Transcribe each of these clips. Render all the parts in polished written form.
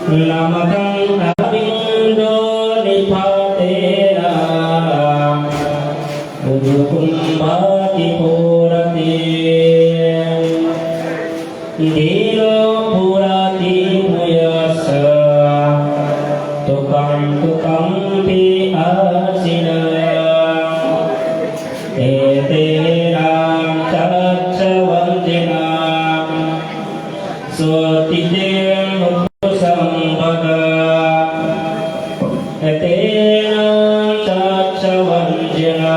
Namakang abindo nipatera Udukumbati purati Dilo purati muyasa Tukang pi asina Etera cacawantina Sotidem sambhaga Etera cacawantina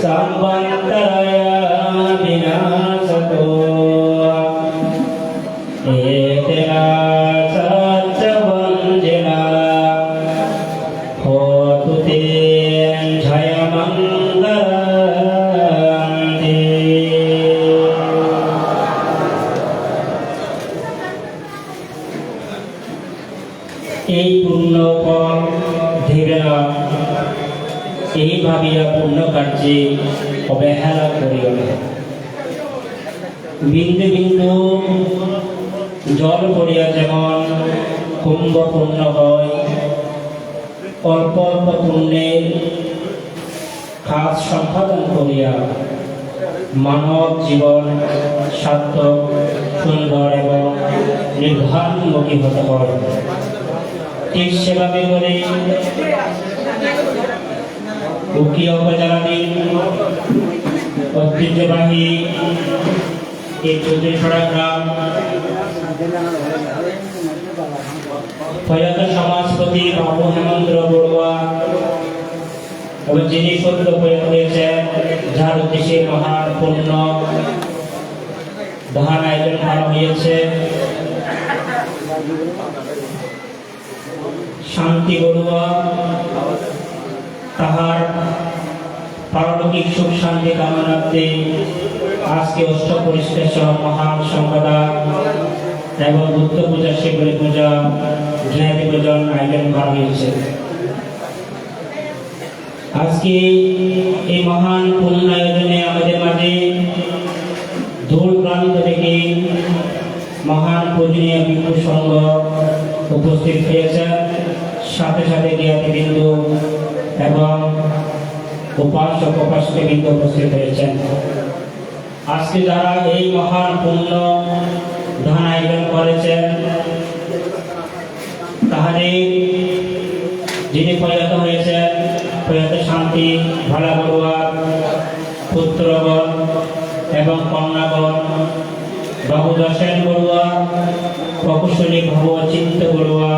Sambantaraya vinasato Etera cacawantina Hotu te jaya mangalanti এই পূর্ণ ফল ধীরেরা এই ভাবিয়া পূর্ণ কার্যে অবহেলা করিও না। বিন্দু বিন্দু জল পড়িয়া যেমন কুম্ভ পূর্ণ হয়, অল্প অল্প পুণ্যের কাজ সম্পাদন করিয়া মানব জীবন সার্থক, সুন্দর এবং নির্বাণমুখী হতে হয়। ঠিক সেভাবে করে উকিয়া উপজেলাধীন ঐতিহ্যবাহী এই চৌধুরীপাড়া গ্রাম প্রয়াত সমাজপতি বাবু হেমন্দ্র বড়ুয়া এবং যিনি সত্য প্রয়াত হয়েছেন, যার উদ্দেশ্যে মহান পূর্ণ দান আয়োজন করা হয়েছে। শান্তি বড়ুয়া তাহার পারলৌকিক সুখ শান্তি কামনার্থে আজকে অষ্টপরিষ্কার সহ মহান সম্পদা এবং বুদ্ধ পূজা, শিবরী পূজা, জ্ঞাতি পূজন আয়োজন করা হয়েছে। আজকে এই মহান পূর্ণ আয়োজনে আমাদের মাঝে দূর প্রান্ত থেকে মহান পূজনীয় ভিক্ষু সংঘ উপস্থিত হয়েছে, সাথে সাথে জ্ঞাতিবৃন্দ এবং উপাসক উপাসিকাবৃন্দ উপস্থিত হয়েছেন। আজকে যারা এই মহান পূর্ণ দান আয়োজন করেছেন, তাহারে যিনি প্রয়াত হয়েছেন, প্রয়াত শান্তি ভালা বড়ুয়া পুত্রগণ এবং কন্যাগণ, বাবু দর্শন বড়ুয়া, প্রকৌশলী বাবু অচিন্ত বড়ুয়া,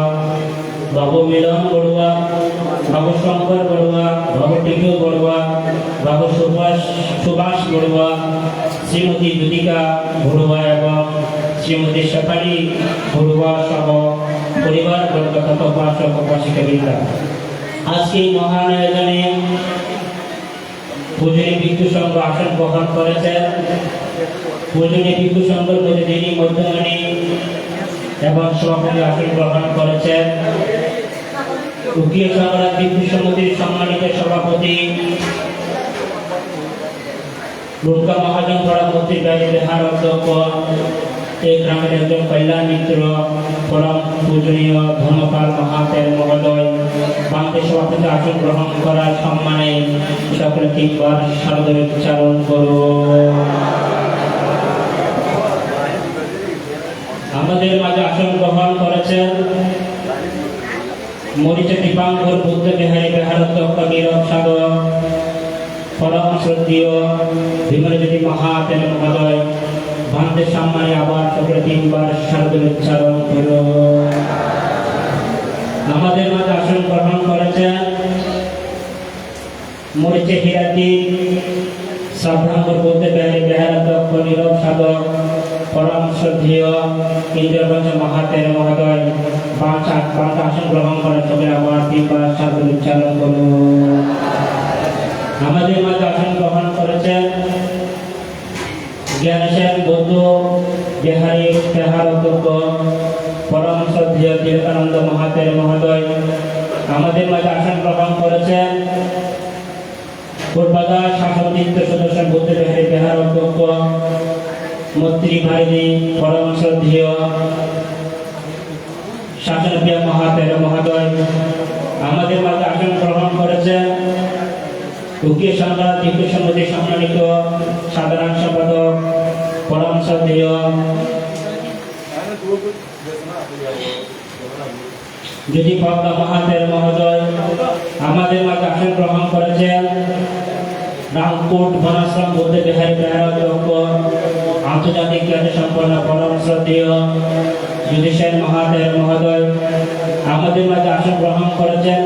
বাবু মিলন বড়ুয়া, বাবু শঙ্কর বড়ুয়া, বাবু টিকু বড়ুয়া, বাবু সুভাষ বড়ুয়া, শ্রীমতী জ্যোতিকা বড়ুয়া এবং শ্রীমতী শেফালি বড়ুয়া সহ পরিবার বর্গ তথা উপাসক উপাসিকাবৃন্দ আজকে মহান আয়োজনে পূজনী ভিক্ষু সংঘ আসন গ্রহণ করেছেন। পূজনী ভিক্ষু সংঘের মধ্যে যিনি মধ্যমণি এবং সভাপতি আসন গ্রহণ করেছেন। উকিয়া সংগ্রাম ভিক্ষু সমিতির সম্মানিত সভাপতি দুর্গা মহাজন পড়া মূর্তি বিহার অধ্যক্ষ, এই গ্রামের একজন কল্যাণ মিত্র, পরম পূজনীয় ধর্মপাল মহাতের মহোদয় বাংলাদেশ সভাপতি আসন গ্রহণ করার সম্মানে সকলে তিনবার সাদরে উচ্চারণ করো। আমাদের মাঝে আসন গ্রহণ করেছেন মরিচ দীপাঙ্কর বুদ্ধ বিহারী বিহার অধ্যক্ষ নীরব সাধক, পরম শ্রদ্ধেয় বিমলজ্যোতি মহাতের মহোদয় বাংলাদেশ সম্মানে আবার সকলে তিনবার সাদরে উচ্চারণ করো। আমাদের মাঝে আসন গ্রহণ করেছেন মরিচে হীরাতি শ্রদ্ধাঙ্কর বুদ্ধ বিহারী বিহার অধ্যক্ষ নীরব সাধক, পরম শ্রদ্ধেয় ইন্দ্রগঞ্জ মহাতের মহোদয় বাংলা আসন গ্রহণ করার সকলে আবার তিনবার সাদরে উচ্চারণ করো। আমাদের মাঝে আসন গ্রহণ করেছেন জ্ঞানসেন বৌদ্ধ বিহারী বিহার অধ্যক্ষ, পরম শ্রদ্ধেয় বিবেকানন্দ মহাতের মহোদয়। আমাদের মাঝে আসন গ্রহণ করেছেন পূর্বাদা শাসন তীর্থ সদস্য বুদ্ধ বিহারী বিহার অধ্যক্ষ, মৈত্রী ভারতী, পরম শ্রদ্ধেয় শাসনপ্রিয় মহাতের মহোদয় আমাদের মাঝে আসন গ্রহণ করেছেন। উকিল সংঘ দীপ্তি সমিতি সম্মানিত সাধারণ সম্পাদক পরম শ্রদ্ধেয় যদি পাবনা মহাতের মহোদয় আমাদের মাঝে আসন গ্রহণ করেছেন। রামকোট বনাশ্রম বুদ্ধ বিহারী বেহারক আন্তর্জাতিক খ্যাতি সম্পন্ন পরম শ্রদ্ধেয় যদি সেন মহাতের মহোদয় আমাদের মাঝে আসন গ্রহণ করেছেন।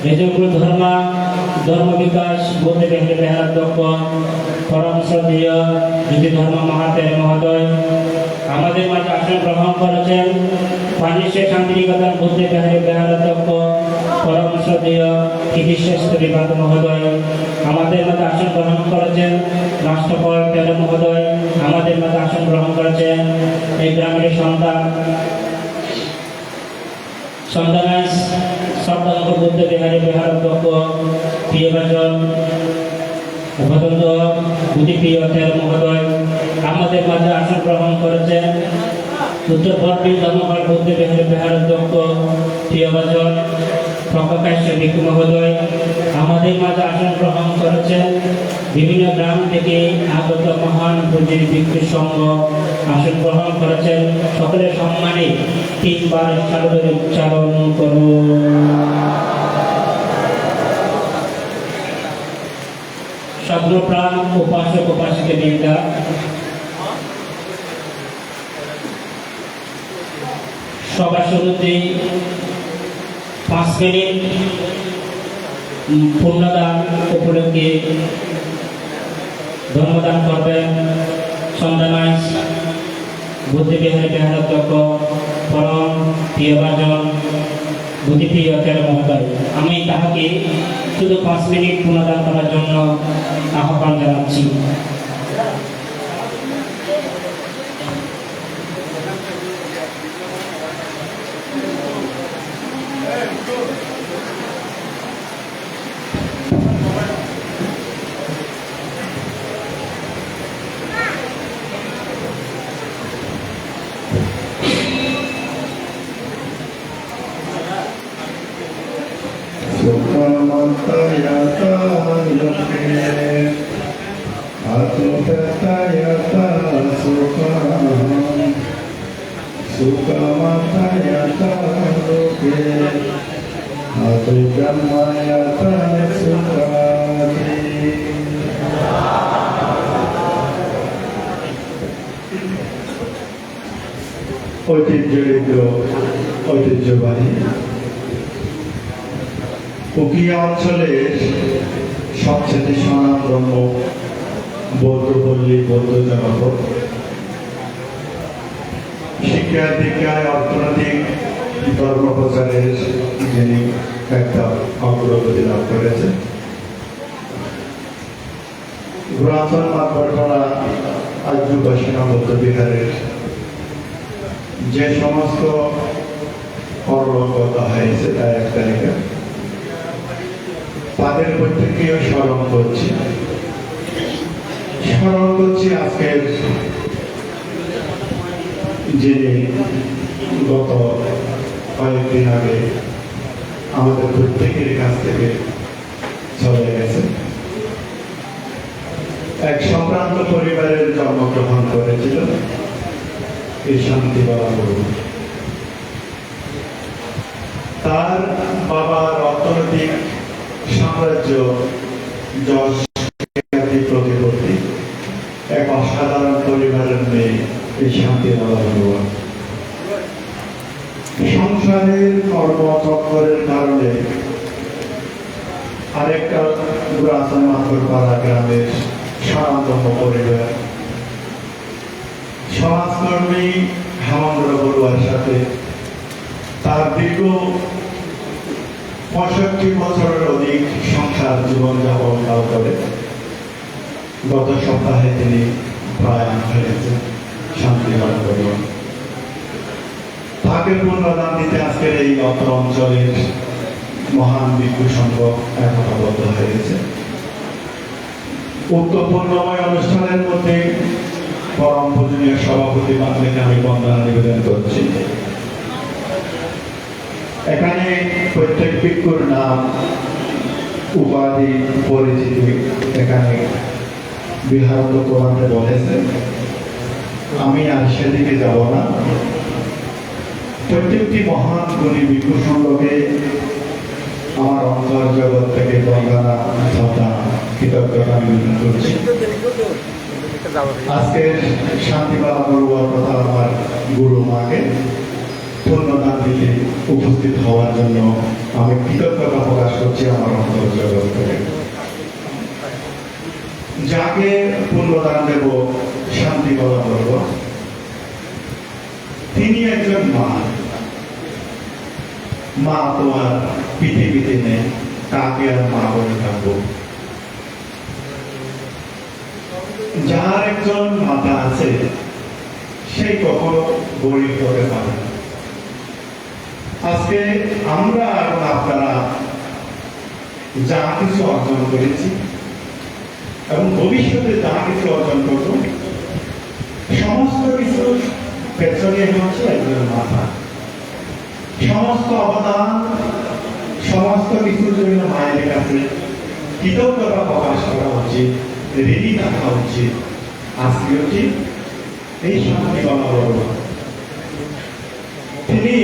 রেজগুরু ধর্ম বিকাশ বুদ্ধ বিহারী বেহারক পরম শ্রদ্ধেয় যদি ধর্ম মহাতের মহোদয় আমাদের মাঝে আসন গ্রহণ করেছেন। পানিশের শান্তিনিকেতন বুদ্ধ বিহারী বেহারক পরম শ্রদ্ধেয় কৃতিশ্রেষ্ঠী মহোদয় আমাদের মাঝে আসন গ্রহণ করেছেন। রাষ্ট্রপাল তেল মহোদয় আমাদের মাঝে আসন গ্রহণ করেছেন। এই গ্রামের সন্তান বুদ্ধ বিহারী বেহারক প্রিয়ভাজন অত্যন্ত বুদ্ধিপ্রিয় তেল মহোদয় আমাদের মাঝে আসন গ্রহণ করেছেন। উত্তর পশ্চিম ধর্মপাল বুদ্ধ বিহারী বেহারক প্রিয়ভাজন প্রকাশ ভিক্ষু মহোদয় আমাদের মাঝে আসন গ্রহণ করেছেন। বিভিন্ন গ্রাম থেকে আগত মহান পুঁজির ভিক্ষু সংঘ আসন গ্রহণ করেছেন। সকলের সম্মানে তিনবার স্বাগত উচ্চারণ করুন। সর্বপ্রাণ উপাসক উপাসিকা বৃন্দা সবার শুরুতেই 5 মিনিট পূর্ণদান উপলক্ষে ধর্মদান করবেন সন্ধ্যানাইস বুদ্ধ বিহারী বেহারক পরম প্রিয়ভাজন বুদ্ধিপ্রিয় তেল মহোদয় আমি তাহাকে শুধু 5 মিনিট পূর্ণদান করার জন্য আহ্বান জানাচ্ছি। ঐতিহ্যবাহী উকিয়া অঞ্চলের সবচেয়ে স্বনামধন্য বৌদ্ধপল্লী বৌদ্ধ জনপদ শিক্ষা দীক্ষায় অর্থনৈতিক ধর্ম প্রচারের যিনি একটা অগ্রগতি লাভ করেছেন। পুরাতন মাতবরপাড়া আজুবাসীনা বৌদ্ধ বিহারের যে সমস্ত কর্মকতা হয়েছে তার এক তালিকা তাদের প্রত্যেকেও স্মরণ করছি আজকের যিনি গত কয়েকদিন আগে আমাদের প্রত্যেকের কাছ থেকে চলে গেছে। এক সম্ভ্রান্ত পরিবারের জন্মগ্রহণ করেছিল এই শান্তিবালা গুরু। তার বাবার অর্থনৈতিক সাম্রাজ্য যশ প্রতিপত্তি এক অসাধারণ পরিবারের মেয়ে এই শান্তিবালা গুরু। সংসারের কর্মচক্রের কারণে আরেকটা পুরাতন মাতবরপাড়া গ্রামের স্বনামধন্য পরিবার সমাজকর্মী হেমন্দ্র বড়ুয়ার সাথে তার দীর্ঘ 65 বছরের অধিক সংসার জীবনযাপন কাল করে গত সপ্তাহে তিনি প্রয়াণ হয়েছেন শান্তিবালা পরিবার। তাকে পুনর্দান দিতে আজকের এই অত্র অঞ্চলের মহান ভিক্ষু সংঘ একতাবদ্ধ হয়েছে। উক্ত পূর্ণময় অনুষ্ঠানের মধ্যে পরম পূজনীয় সভাপতি মাতৃকে আমি বন্দনা নিবেদন করছি। এখানে প্রত্যেক ভিক্ষুর নাম, উপাধি, পরিচিতি এখানে বিহারাধ্যক্ষ আমাকে বলেছে। আমি আর সেদিকে যাব না। প্রত্যেকটি মহান গুণী ভিক্ষু সংঘকে আমার অন্তর জগৎ থেকে বন্দনা তথা কৃতজ্ঞতা নিবেদন করছি। আজকের শান্তিপালা বলবার কথা আমার গুরু মাকে ধন্যবাদ দিতে উপস্থিত হওয়ার জন্য আমি কৃতজ্ঞতা প্রকাশ করছি আমার অন্তর জগৎ থেকে। যাকে পুণ্যদান দেব, শান্তিপালা বলব, তিনি একজন মা। মা তো আর পৃথিবীতে নেই, তাকে আর মা বলে থাকবো। যার একজন মাতা আছে সেই কখনো গরিব হতে পারে না। আজকে আমরা এবং আপনারা যা কিছু অর্জন করেছি এবং ভবিষ্যতে যা কিছু অর্জন করব, সমস্ত কিছু পেছনে হচ্ছে একজন মাতা। সমস্ত অবদান, সমস্ত কিছুর জন্য মায়ের কাছে কৃতজ্ঞতা প্রকাশ করা উচিত, ঋণী থাকা উচিত। আজকে উচিত এই শান্তিপালা বলব। তিনি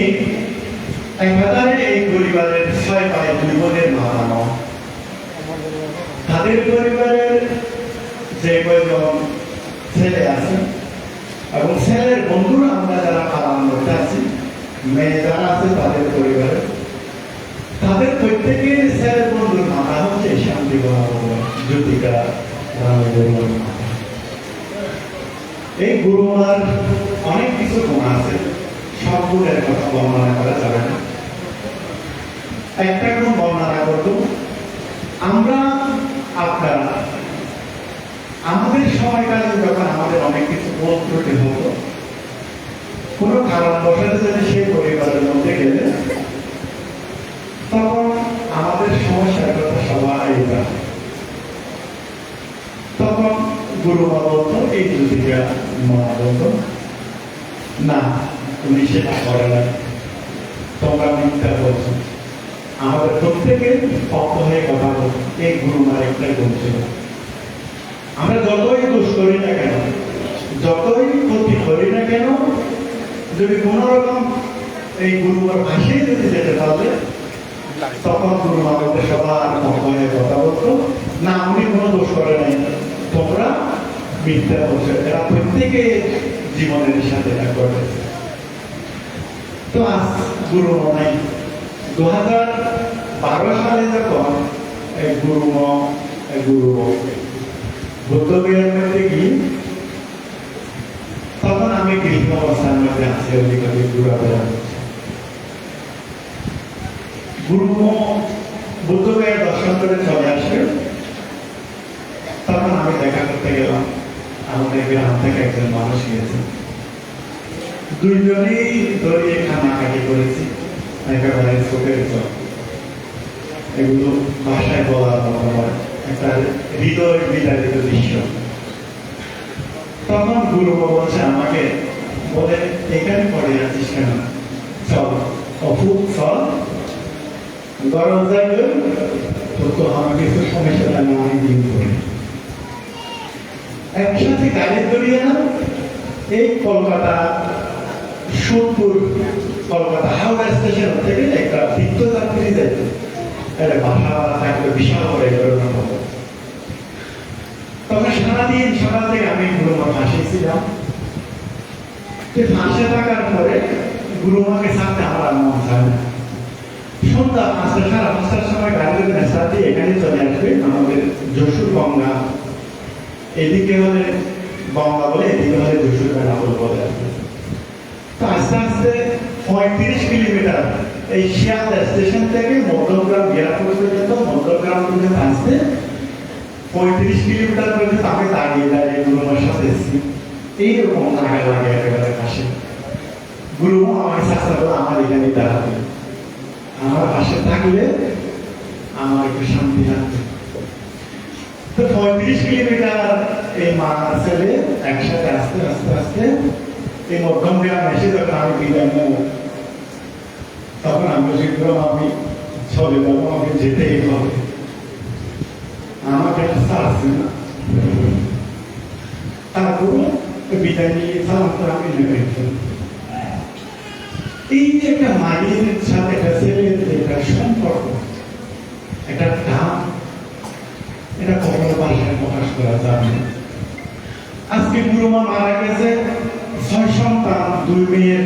একাধারে এই পরিবারের 6 ভাই 2 বোনের মা নন। তাদের পরিবারের যে কয়জন ছেলে আছে এবং ছেলের বন্ধুরা আমরা যারা পাড়ার মধ্যে আছি, মেয়ে যারা আছে তাদের পরিবারে, তাদের প্রত্যেকের ছেলের বন্ধুর মাতা হচ্ছে শান্তিপালা জ্যোতিকা রামের মাতা। এই গুরুমার অনেক কিছু গুণ আছে, সব গুণের কথা বর্ণনা করা যাবে না। একটা গুণ বর্ণনা করব। আমরা আপনারা আমাদের সময়কালে যখন আমাদের অনেক কিছু ভুল ত্রুটি হতো, কোনো কারণবশত যদি সেই পরিবারের মধ্যে গেলে, তখন আমাদের সমস্যার কথা সবাই জানে। তখন গুরুমা বলতো, এই জ্যোতিকা মা বলতো, না তুমি সেটা করে না, তোমরা মিথ্যা বলছো। আমাদের প্রত্যেকের পক্ষ হয়ে কথা বলতো। এই গুরুমার একটা গুণ ছিল। আমরা যতই দোষ করি না কেন, যতই ক্ষতি করি না কেন, যদি কোন রকম এই গুরুমার ভাষায় যদি যেতে পারলে, তখন গুরুমা আমাদের সবার পক্ষ হয়ে কথা বলতো, না উনি কোনো দোষ করে নাই, তোমরা মিথ্যা বলছো। এরা প্রত্যেকে জীবনের সাথে করে। তো আজ গুরুমা নাই। 2012 সালে যখন গুরু বুদ্ধবিহার মধ্যে গিয়ে, তখন আমি গৃহ অবস্থার মধ্যে আছি, অধিকারী ঘুরাফেরা করছি। গুরু বুদ্ধবিহার দর্শন করে চলে আসবে, তখন আমি দেখা করতে গেলাম। আমাদের গ্রাম থেকে একজন মানুষ গিয়েছে, দুইজনেই দড়িয়ে কান্নাকাটি করেছি, একেবারে চোখের চোখ। এগুলো ভাষায় বলার মতো নয়, একটা হৃদয় বিদারিত দৃশ্য। তখন গুরু বলছে আমাকে, বলে এখানে পড়ে যাচ্ছিস কেন, চল অপুক চল, গরম যাইবে তো আমার কিছু সমস্যা লাগে, আমি দিন করি। একসাথে গাড়ি ধরিয়ে না, এই কলকাতা সোনপুর, কলকাতা হাওড়া স্টেশন থেকে একটা তীর্থযাত্রী যেত, একটা বাসা থাকলে বিশাল করে বেরোনো হতো। তখন সারাদিন সকাল থেকে আমি গুরুমা ফাঁসিয়েছিলাম। ফাঁসে থাকার পরে গুরুমাকে ছাড়তে আমার আর মন চায় না। সন্ধ্যা 5টা, 5:30টার সময় গাড়ি নেশা দিয়ে এখানে চলে আসবে। আমাদের যশোর গঙ্গা, এদিকে হলে গঙ্গা বলে, এদিকে হলে যশোর বেনাপোল বলে আসবে। তো আস্তে আস্তে 35 কিলোমিটার এই শিয়ালদা স্টেশন থেকে মধ্যগ্রাম বিরাটপুর পর্যন্ত, মধ্যগ্রাম পর্যন্ত আসতে 35 কিলোমিটার পর্যন্ত আমি দাঁড়িয়ে দাঁড়িয়ে গুরুমার সাথে এসেছি। এইরকম লাগায় লাগে একেবারে পাশে। গুরুমা আমার চেষ্টা করে আমার এখানে দাঁড়াবে, আমার পাশে থাকলে আমার একটু শান্তি লাগবে। তো 35 কিলোমিটার এই মা ছেলে একসাথে আস্তে আস্তে আস্তে এই মধ্যম গ্রাম এসে যখন আমি বিদায় নেব, তখন আমি শীঘ্র আমি চলে যাবো, আমাকে যেতেই হবে, আমাকে ছাড়ছে না। তারপর বিদায় নিয়ে সালাম আমি নেমে গেলাম। এই যে একটা মায়ের সাথে একটা ছেলের যে একটা সম্পর্ক, একটা টান, এটা কখনো ভাষায় প্রকাশ করা যাবে না। আজকে বুড়োমা মারা গেছে, 6 সন্তান 2 মেয়ের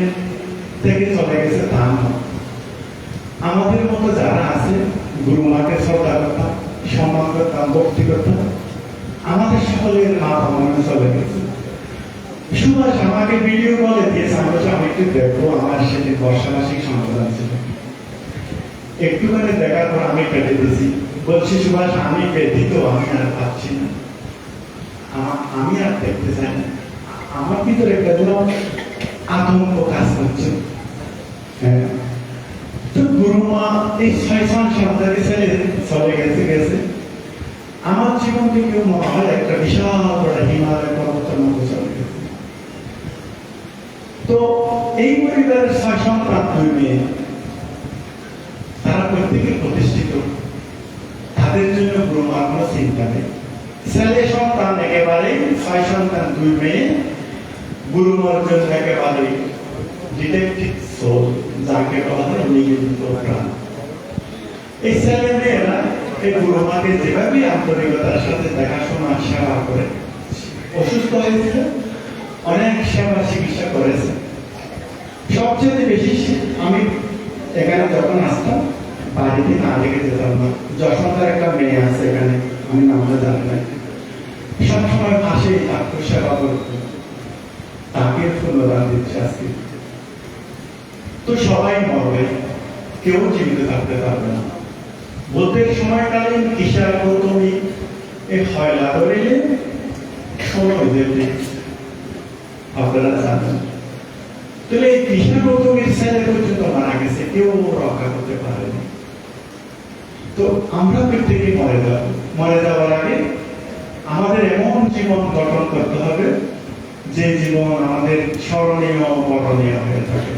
থেকে চলে গেছে তা না। আমাদের মতো যারা আছে গুরুমাকে শ্রদ্ধা করতাম, সম্মান করতাম, ভক্তি করতাম, আমাদের সকলের মা ভগবানে চলে গেছে। সুভাষ আমাকে ভিডিও কলে দিয়েছে, আমি বলছি আমি একটু দেখবো, আমার সেদিন বর্ষাবাসিক সমাধান ছিল, একটুখানি দেখার পর আমি কেটে দিয়েছি। বলছি সুভাষ আমি ব্যথিত, আমি আর পাচ্ছি না, আমি আর দেখতে চাই না, আমার ভিতরে একটা আতঙ্ক কাজ করছে। হ্যাঁ, তো গুরুমা এই 6 সন্তানের ছেলে চলে গেছে, আমার জীবন থেকে মনে হয় একটা বিশাল বড় হিমালয় পর্বতের মধ্যে চলে গেছে। তো এই পরিবারের 6 সন্তান 2 মেয়ে, তারা প্রত্যেকে প্রতিষ্ঠিত, তাদের জন্য গুরুমার কোনো চিন্তা নেই। ছেলে সন্তান একেবারে 6 সন্তান 2 মেয়ে, গুরুমার জন্য একেবারে ডিটেকটিভ সোল, যাকে বলা হয় নিবেদিত প্রাণ। এই ছেলে মেয়েরা এই গুরুমাকে যেভাবে আন্তরিকতার সাথে দেখাশোনা সেবা করে, অসুস্থ হয়েছিল অনেক সেবা চিকিৎসা করেছে। সবচেয়ে বেশি আমি এখানে যখন আসতাম বাড়িতে না লেগে যেতাম না। যশোদার একটা মেয়ে আছে এখানে, আমি নামটা জানি না, সবসময় পাশেই থাকতো, সেবা করতো, তাকে ফুলদান দিচ্ছে আজকে। তো সবাই মরবে, কেউ জীবিত থাকতে পারবে না। বলতে সময়কালীন কিশোর গৌতমী এই হয়লা ধরিলে সময় দেবে, আপনারা জানেন। তাহলে এই কিশোর গৌতমীর ছেলে পর্যন্ত মারা গেছে, কেউ রক্ষা করতে পারেনি। তো আমরা প্রত্যেকে মরে যাওয়ার আগে আমাদের এমন জীবন গঠন করতে হবে যে জীবন আমাদের স্মরণীয় বরণীয় হয়ে থাকে।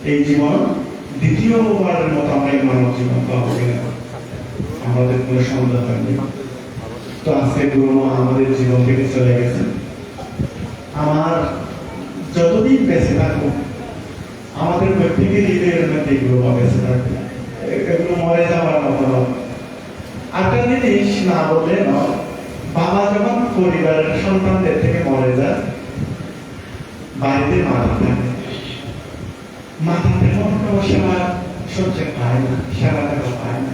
এই জীবন দ্বিতীয়বারের মতো আমরা এই মানব জীবন পাবো কিনা আমাদের কোনো সন্দেহ হয়নি। তো আজকে গুরুমা আমাদের জীবন থেকে চলে গেছে। আমার যতদিন বেঁচে থাকবো আমাদের প্রত্যেকের হৃদয়ের মধ্যে গুরুমা বেঁচে থাকবে, এগুলো মরে যাওয়ার মতো নয়। একটা জিনিস না বললে নয়, বাবা যখন পরিবারের সন্তানদের থেকে মরে যায়, বাড়িতে মাথা থাকে, মাথা তেমন কোনো সেবা সহ্য পায় না, সেবা দেওয়া পায় না।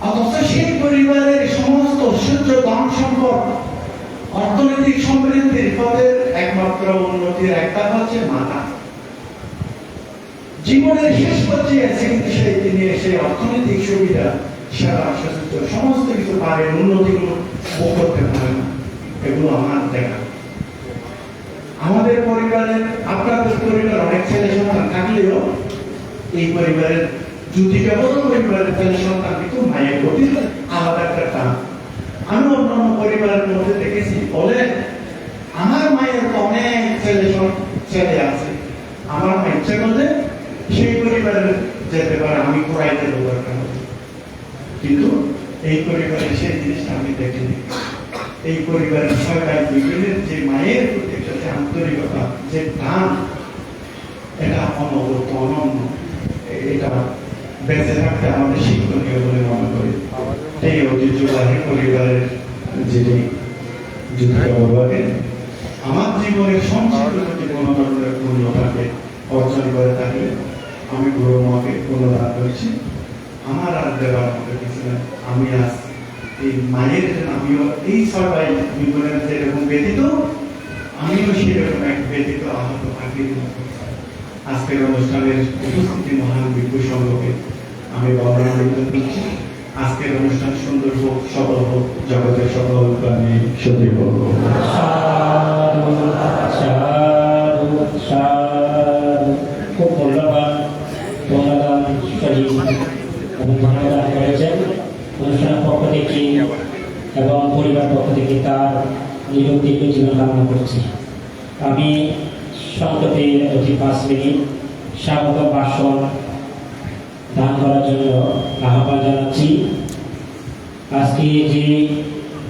অথচ সেই পরিবারের সমস্ত ঐশ্বর্য, ধন সম্পদ, অর্থনৈতিক সমৃদ্ধির পথের একমাত্র উন্নতির একটা হচ্ছে মাথা। জীবনের শেষ পর্যায়ে আছে, কিন্তু তিনি সেই অর্থনৈতিক সুবিধা, সেবা, সুস্থ সমস্ত কিছু পারেন, উন্নতিগুলো ভোগ করতে পারে না। এগুলো আমার দেখা। আমাদের পরিবারের, আপনাদের পরিবার অনেক ছেলে সন্তান থাকলেও এই পরিবারের যদি কেবল পরিবারের ছেলে সন্তান কিন্তু মায়ের প্রতি আলাদা একটা টান। আমি অন্যান্য পরিবারের মধ্যে দেখেছি, বলে আমার মায়ের তো অনেক ছেলে আছে, আমার মা ইচ্ছা করলে সেই পরিবারে যেতে পারে, আমি করাইতে দেবো একটা। কিন্তু এই পরিবারের সেই জিনিসটা আমি দেখিনি। এই পরিবারের 6টা বিপিনের যে মায়ের প্রতি একটা আন্তরিকতা, যে টান, এটা অনবরত, অনন্য। এটা বেঁচে থাকতে আমাদের শিক্ষণীয় বলে মনে করি। এই ঐতিহ্যবাহী পরিবারের যিনি যুদ্ধে আমার জীবনের সংক্ষিপ্ত যদি কোনো ধরনের পূর্ণতাকে অর্জন করে থাকলে আমি গুরুমাকে পুনরায় করছি। আমার আর দেওয়ার মতো কিছু না। আমি আজ এই মায়ের, আমিও এই সবাই জীবনের যেরকম ব্যতীত, আমিও সেরকম এক ব্যতীত আহত পাখির মতো। আজকের অনুষ্ঠানের উপস্থিতি মহান বিজ্ঞ সংঘকে আমি গৌরবান্বিত করছি। আজকের অনুষ্ঠান সুন্দর হোক, সফল হোক, জগতের সকল প্রাণী সত্যি হোক। খুব মূল্যবান ধন্যবাদ এবং ধন্যবাদ করেছেন অনুষ্ঠানের পক্ষ থেকে এবং পরিবার পক্ষ থেকে তার নিরোগ দীর্ঘ জীবন কামনা করছি। আমি সংক্ষেপে অতি 5 মিনিট স্বাগত ভাষণ দান করার জন্য আহ্বান জানাচ্ছি। আজকে যে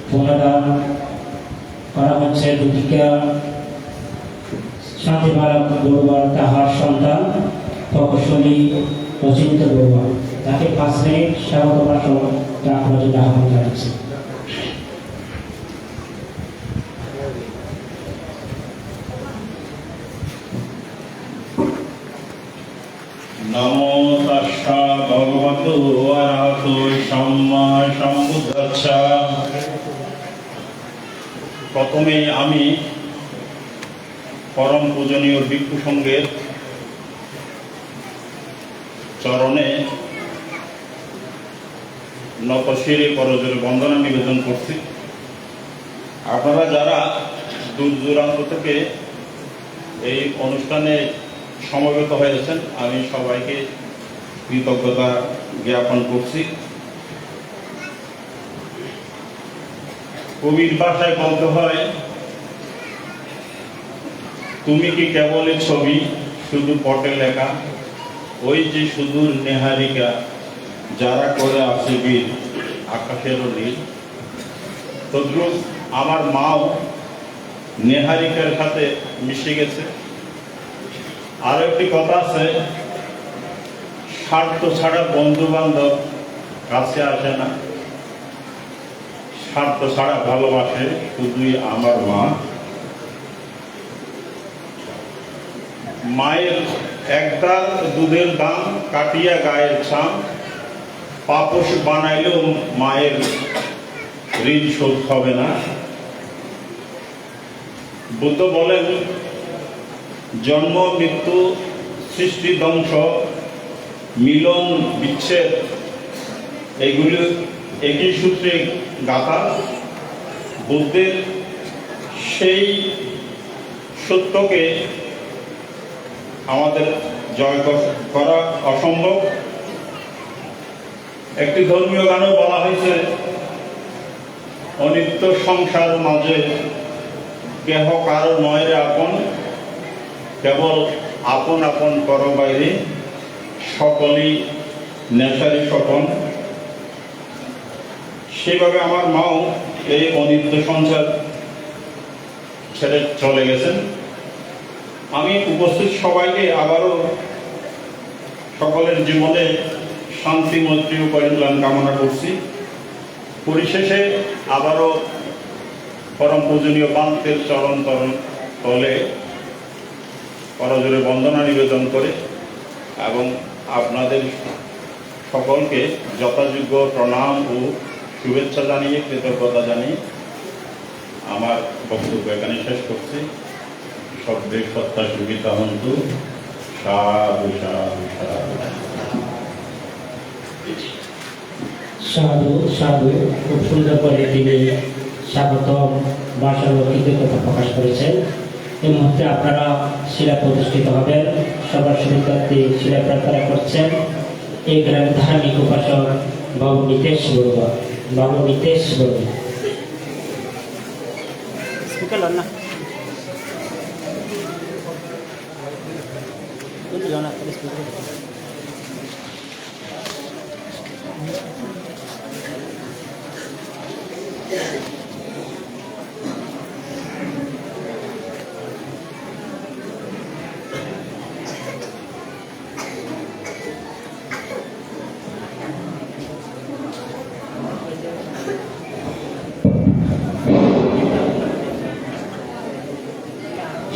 পুনর্দান করা হচ্ছে দুটিকা শান্তিবালক বড়ুয়া তাহার সন্তান প্রকৌশলী অচিন্ত বড়ুয়া, তাকে 5 মিনিট স্বাগত ভাষণ রাখার জন্য আহ্বান জানাচ্ছি। নমো তাস্সা ভগবতো অরহতো সাম্মা সম্বুদ্ধাচ্ছা। প্রথমে আমি পরম পূজনীয় ভিক্ষু সংঘের চরণে নতশিরে করজোড়ে বন্দনা নিবেদন করছি। আপনারা যারা দূর দূরান্ত থেকে এই অনুষ্ঠানে সমবেত হয়েছেন, আমি সবাইকে কৃতজ্ঞতা জ্ঞাপন করছি। কবির ভাষায় বলতে হয়, তুমি কি কেবল ছবি শুধু পটে লেখা, ওই যে সুদূর নেহারিকা যারা করে আছে বীর আকাশেরও নীল। তদ্রুপ আমার মাও নেহারিকার সাথে মিশে গেছে। আরো একটি কথা আছে, স্বার্থ ছাড়া বন্ধু বান্ধব কাছে আসে না, স্বার্থ ছাড়া ভালোবাসে শুধুই আমার মা। মায়ের একদার দুধের দাম কাটিয়া গায়ের ছাম, পাপস বানাইলেও মায়ের ঋণ শোধ হবে না। বুদ্ধ বলেন, জন্ম মৃত্যু সৃষ্টি ধ্বংস মিলন বিচ্ছেদ এগুলি একই সূত্রে গাথা। বুদ্ধের সেই সত্যকে আমাদের জয় করা অসম্ভব। একটি ধর্মীয় গানও বলা হয়েছে, অনিত্য সংসার মাঝে কেহ কারো নয় রে আপন, কেবল আপন আপন কর বাইরে সকলেই নেশারি স্বপন। সেভাবে আমার মাও এই অনিত্য সংসার ছেড়ে চলে গেছেন। আমি উপস্থিত সবাইকে আবারও সকলের জীবনে শান্তি মৈত্রী ও কল্যাণ কামনা করছি। পরিশেষে আবারও পরম পূজনীয় পান্তের চরণ তলে করজোড়ে বন্দনা নিবেদন করে এবং আপনাদের সকলকে যথাযোগ্য প্রণাম ও শুভেচ্ছা জানিয়ে, কৃতজ্ঞতা জানিয়ে আমার বক্তব্য এখানে শেষ করছি। সর্বে সত্তা সুবিধা হন্তু। সাধু সাধু সাধু সাধু খুব সুন্দর করে তিনি স্বাগতম ভাষণ ও কৃতজ্ঞতা প্রকাশ করেছেন। এই মুহূর্তে আপনারা শিলা প্রতিষ্ঠিত হবেন। সবার সুবিধার্থে শিলা প্রার্থনা করছেন এই গ্রামের ধার্মিক উপাসক বাবু নিতেশ বড়ুয়া। বাবু নিতেশ বড়ুয়া।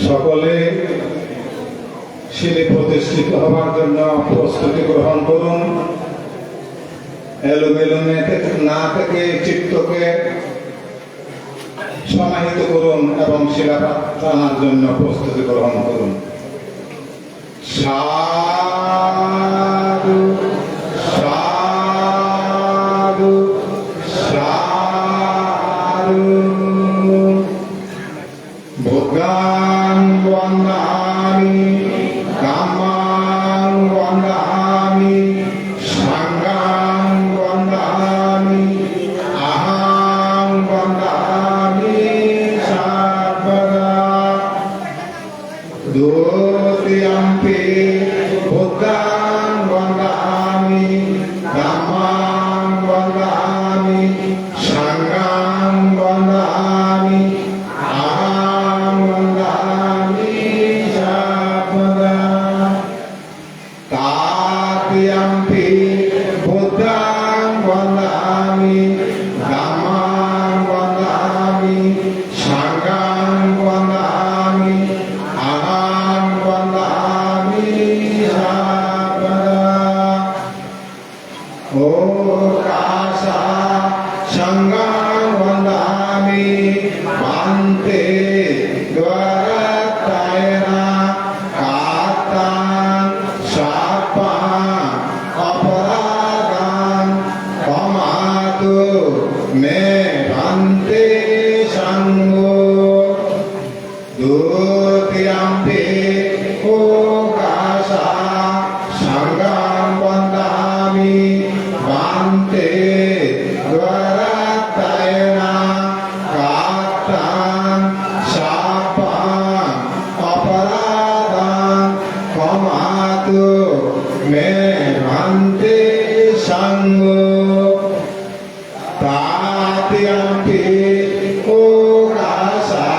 সকলে শিলে প্রতিষ্ঠিত হওয়ার জন্য প্রস্তুতি গ্রহণ করুন। এলোমেলো না থেকে চিত্তকে সমাহিত করুন এবং শিলা প্রার্থনার জন্য প্রস্তুতি গ্রহণ করুন। সাধু সাধু সাধু। ভোগান বন্দামি কামান বন্দামি সাঙ্গাং বন্দামি আহাং বন্দামি সর্বদা। দ্বিতীয়াম্পি Bante Dwaratayana Katan Sapa Aparadan Pamatu Me Bante Sangho Dutiyampi Ukasa Sanggam Vandami Bante Dwaratayana Katan Sapa Aparadan Pamatu Me Bante Sangho Tatiyampi Ukasa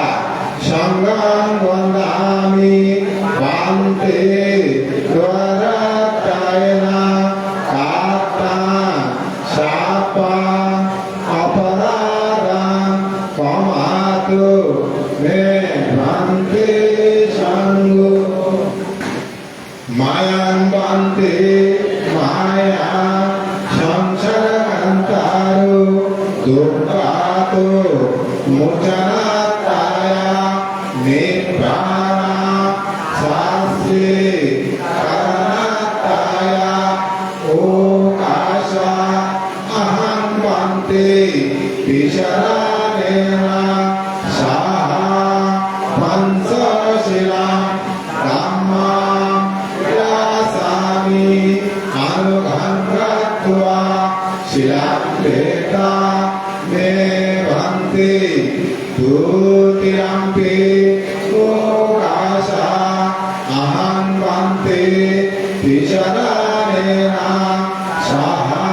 Sanggam Vandami Bante Dwaratayana Katan Sapa Aparadan Pamatu Me Bante Sangho Mayan Bante Maya Samsara Kantaru Durgatu Mujanataya Nibbana Sasri Karanataya Okasa Aham Bante Visharanena Saha Pansasila Dhamma Yasami Anughangatva Silampeta Me Bante Dutiyampi Ukasa Aham Bante Visharanena Saha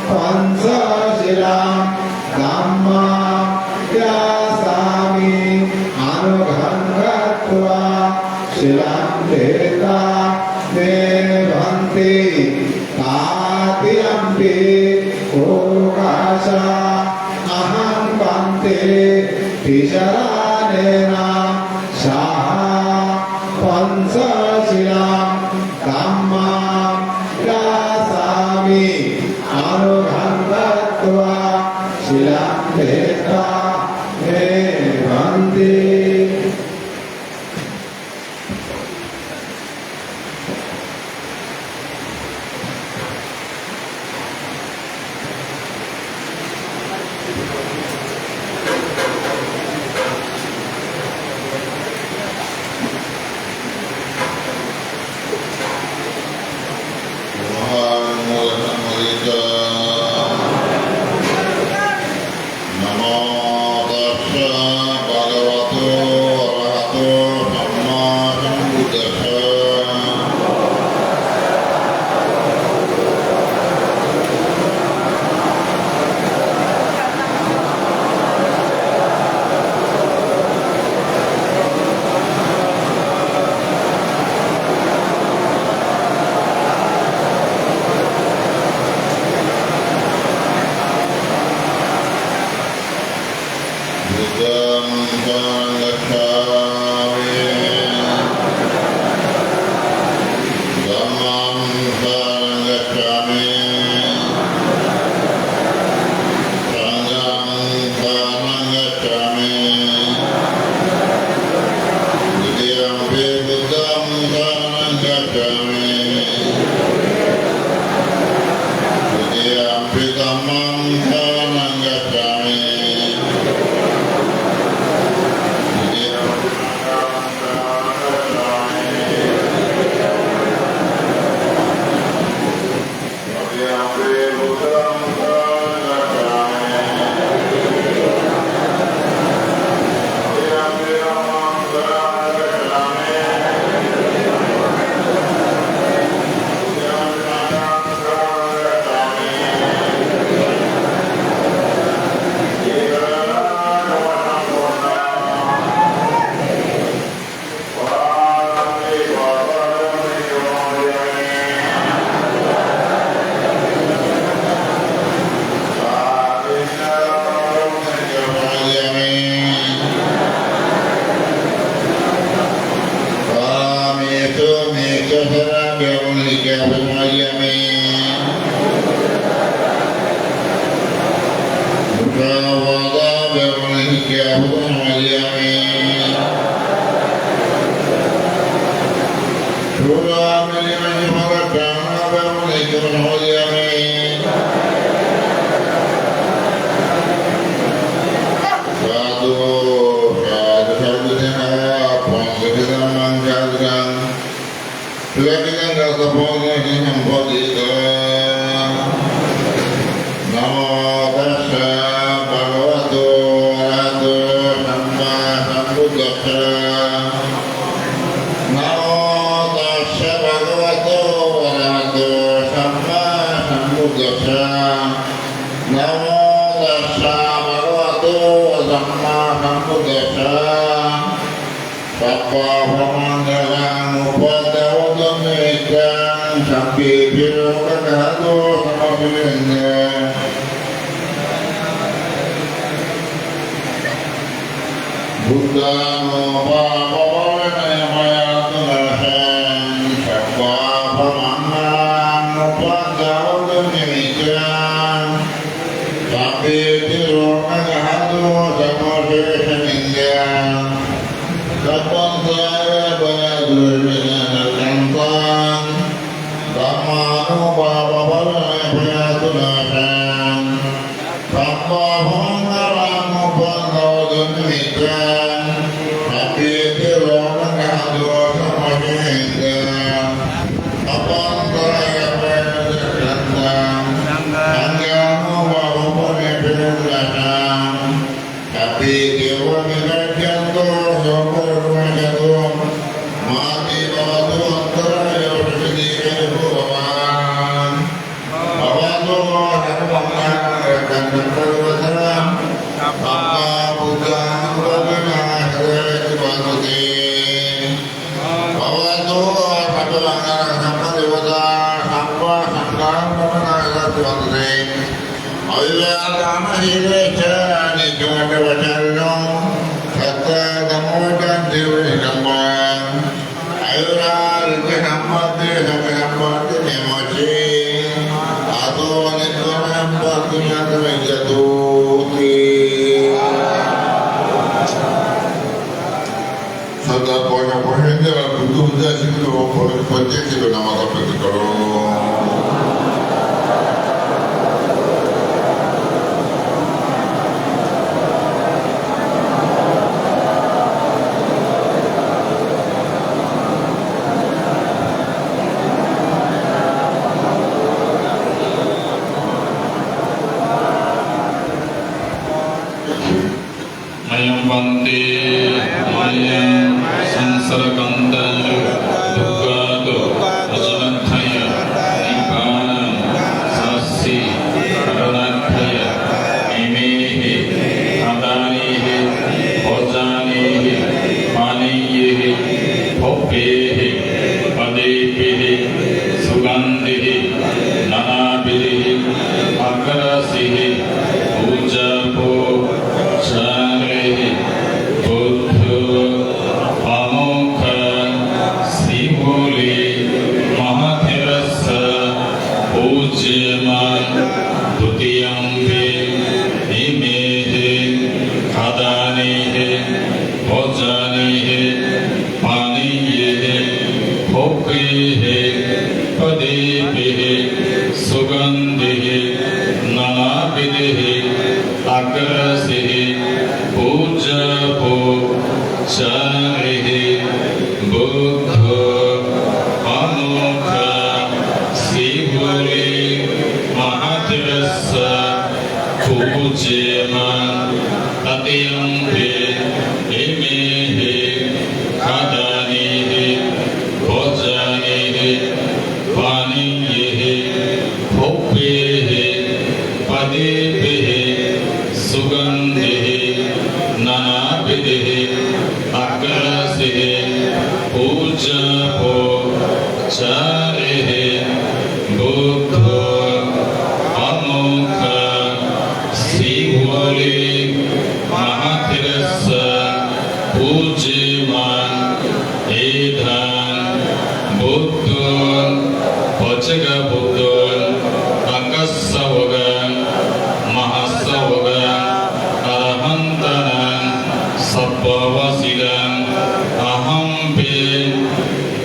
Pansasilam Dhamma Yasami Anughangatva Silampeta Me Bante Tatiyampi Ukasa Aham Bante Visharanena Saha Pansasilam Dhamma Yasami Anughangatva Silampeta Me Bante وضع برحك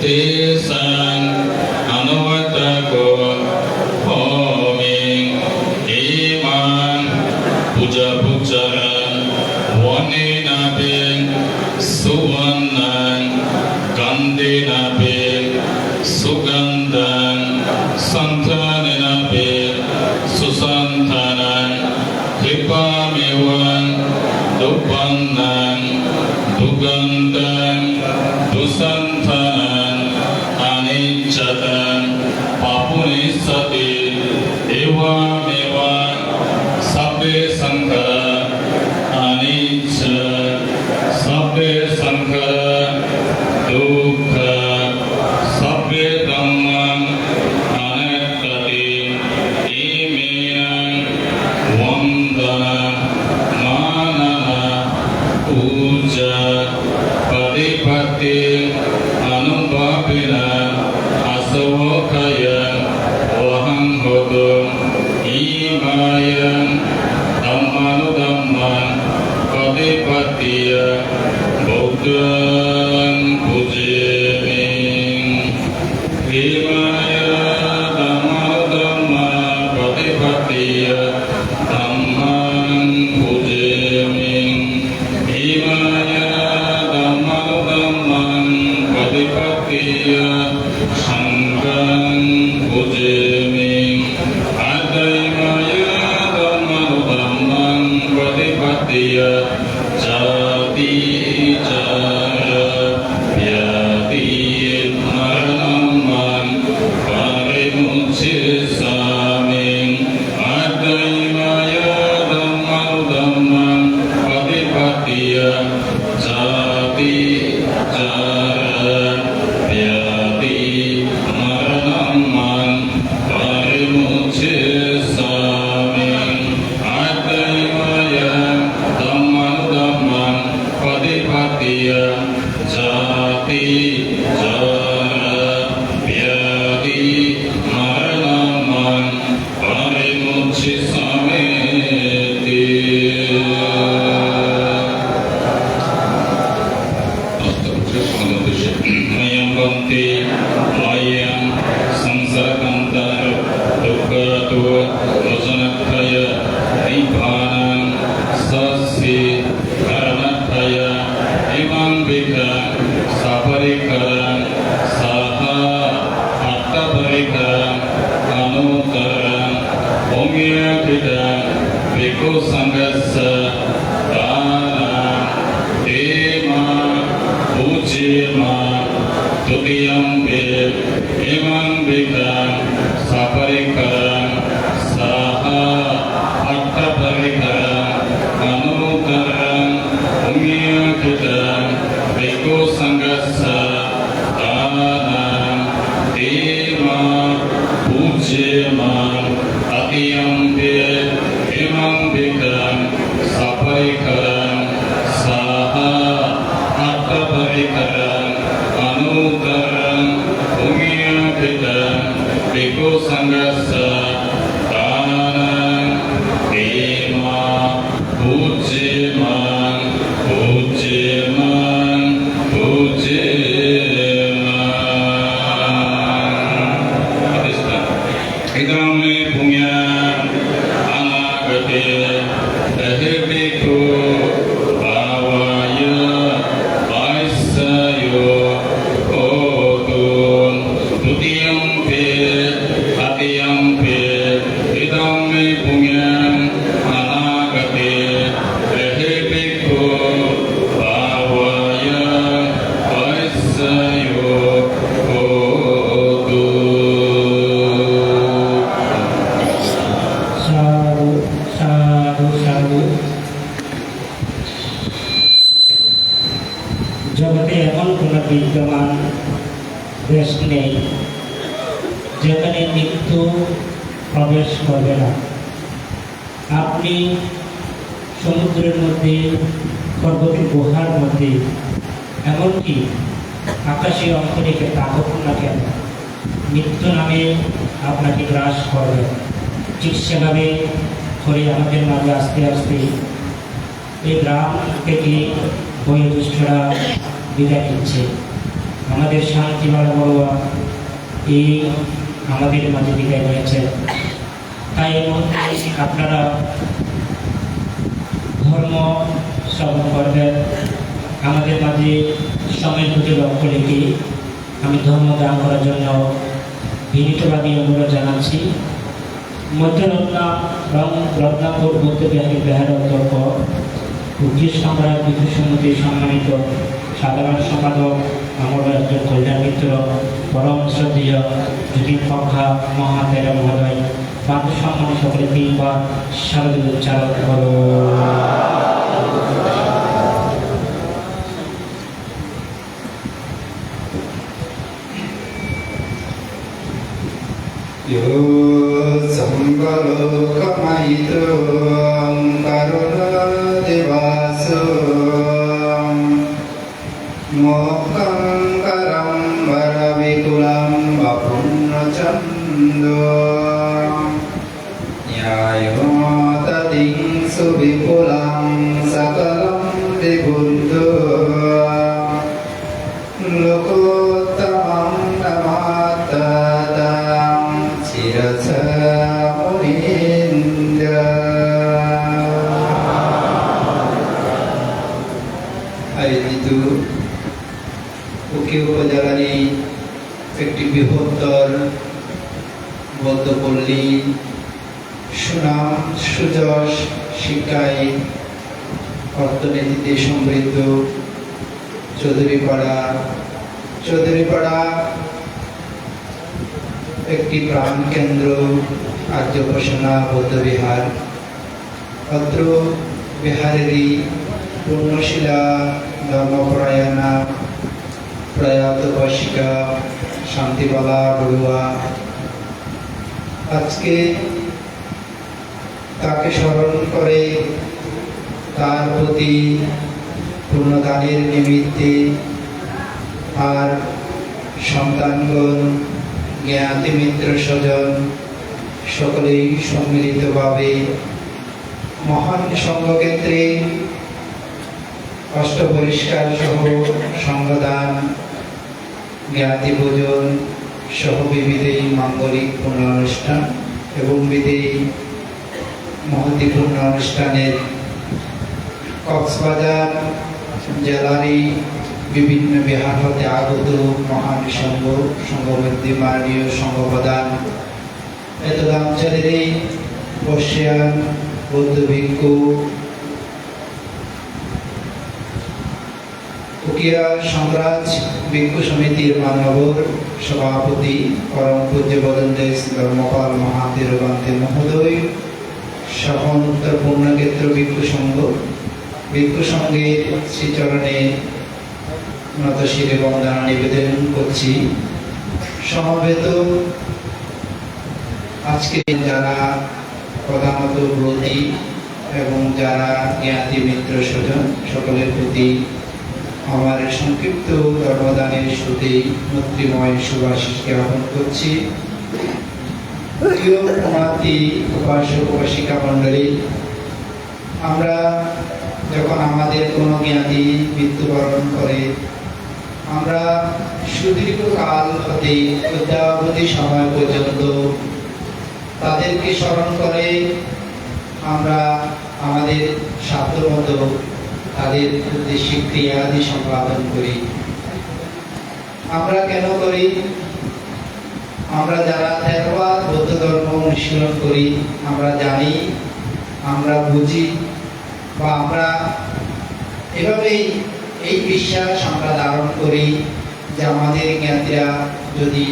This san anuvatako homing iman puja pujaran wani nabin suvanan gandhi nabin sugandhan santani nabin susantanan kripamevan dupannan dugandhan dusantanan anicchatan papunisati evameva sabbe sankhara anicca sabbe sankhara dukkha sabbe dhammam anettati imenan vandana manana puja padipati anubhavina asavokaya vaham hodum imayam dhammanudhamman padipatiya buddham pujami imaya dhammanudhamman padipatiya dhamman pujami imaya dhammanudhamman padipatiya sangham pujami adaimaya dhammanudhamman padipatiya jati jaya vyati maranamman parimuchisami adaimaya dhammanudhamman padipatiya jati jaya vyati maranamman parimuchisami adaimaya dhammanudhamman padipatiya jati jaya vyati maranamman parimuchisami mayam bhakti mayam samsarakantar dukkatu rojanakaya nibbhanan sassi karanakaya imam bika saparikaran saha attaparikaran anuttaran omyakidan bhikkhu sanghassa dana tema pujima tudiyam imam bika saparikaran saha attaparikaran anuttaran omyakidan bhikkhu sanghassa dana tema pujima atiyam imam bika saparikaran saha attaparikaran anuttaran omyakidan bhikkhu sanghassa dana tema pujiman pujiman pujiman idam me punya anagate dahibiko bhavaya vaisayo odun tutiyam pe atiyam pe idam me punya anagate dahibiko bhavaya vaisayo odun সাধু সাধু সাধু। জগতে এমন কোনো বিদ্যমান দেশ নেই যেখানে মৃত্যু প্রবেশ করবে না। আপনি সমুদ্রের মধ্যে, পর্বতের গুহার মধ্যে, এমনকি আকাশে অন্তরিকে তাকুন না কেন, মৃত্যু নামে আপনাকে গ্রাস করবে। ঠিক সেভাবে করে আমাদের মাঝে আস্তে আস্তে এই গ্রাম থেকে বয়োজ্যেষ্ঠরা বিদায় নিচ্ছে। আমাদের শান্তিমালা বড়ুয়া এই আমাদের মাঝে বিদায় নিয়েছেন। তাই এই মুহূর্তে আপনারা ধর্ম শ্রবণ করবেন। আমাদের মাঝে সময় দুটি লক্ষ্য রেখে আমি ধর্ম দান করার জন্য বিনীতবাদী অনুরোধ জানাচ্ছি। মধ্য রত্নাপুর বৌদ্ধ বিহারী বিহার অধ্যক্ষ উদ্দেশ সম্রাট বিদ্যুৎ সমিতির সম্মানিত সাধারণ সম্পাদক আমার একজন কল্যাণ মিত্র পরম শ্রদ্ধেয় যতীন পক্ষা মহাতেরা মহোদয় বাকি সম্মান সকলে তিনবার শারদীয় উচ্চারণ করো। সুবিপুলাং সকলং বিবুদ্ধ লোকোত্তমং নমাত্তাদাং চিরসমুনীন্দ্র। আয়োজিত উকি উপজেলার একটি বৃহত্তর বৌদ্ধপল্লী সুনাম সুযশ শিক্ষায় অর্থনীতিতে সমৃদ্ধ চৌধুরীপাড়া একটি প্রাণ কেন্দ্র আর্যোপাসনা বৌদ্ধবিহার। অত্র বিহারেরই পূর্ণশিলা ধর্মপরায়ণা প্রয়াত বর্ষিকা শান্তিবালা বড়ুয়া আজকে তাকে স্মরণ করে তার প্রতি পুণ্যদানের নিমিত্তে আর সন্তানগণ জ্ঞাতি মিত্র স্বজন সকলেই সম্মিলিতভাবে মহান সংঘক্ষেত্রে অষ্টপরিষ্কার সহ সঙ্গদান জ্ঞাতি ভোজন সহ বিবিধেই মাঙ্গলিক পূর্ণ অনুষ্ঠান এবং বিধেয়ী মহতিপূর্ণ অনুষ্ঠানের কক্সবাজার জেলারই বিভিন্ন বিহার হতে আগত মহান সংঘবদ্ধী মাননীয় সংঘপ্রধান এতদাঞ্চলেরই বর্ষিয়ান বৌদ্ধ ভিক্ষু উকিয়া সম্রাজ ভিক্ষু সমিতির মানবর সভাপতি পরম পূজ্য বদনদেশ ধর্মপাল মহাতেরবান্তে মহোদয় সহন উত্তর পূর্ণক্ষেত্র ভিক্ষু সংঘের শ্রীচরণে নত শিরে বন্দনা নিবেদন করছি। সমবেত আজকে যারা প্রধানত ব্রতী এবং যারা জ্ঞাতি মিত্র স্বজন সকলের প্রতি আমার সংক্ষিপ্ত ধর্মদানের সুতে মৈত্রীময় শুভাশিস জ্ঞাপন করছি। প্রিয় প্রমাতি উপাসক উপাসিকা মণ্ডলী, আমরা যখন আমাদের কোনো জ্ঞাতি মৃত্যুবরণ করে আমরা সুদীর্ঘকাল হতে অদ্যাবধি সময় পর্যন্ত তাদেরকে স্মরণ করে আমরা আমাদের সাধ্যমতো তাদের উদ্দেশ্যে ক্রিয়াদি সম্পাদন করি। আমরা কেন করি? আমরা যারা থেরবাদ বৌদ্ধ ধর্ম অনুশীলন করি আমরা জানি, আমরা বুঝি বা আমরা এভাবেই এই বিশ্বাস আমরা ধারণ করি যে আমাদের জ্ঞাতিরা যদি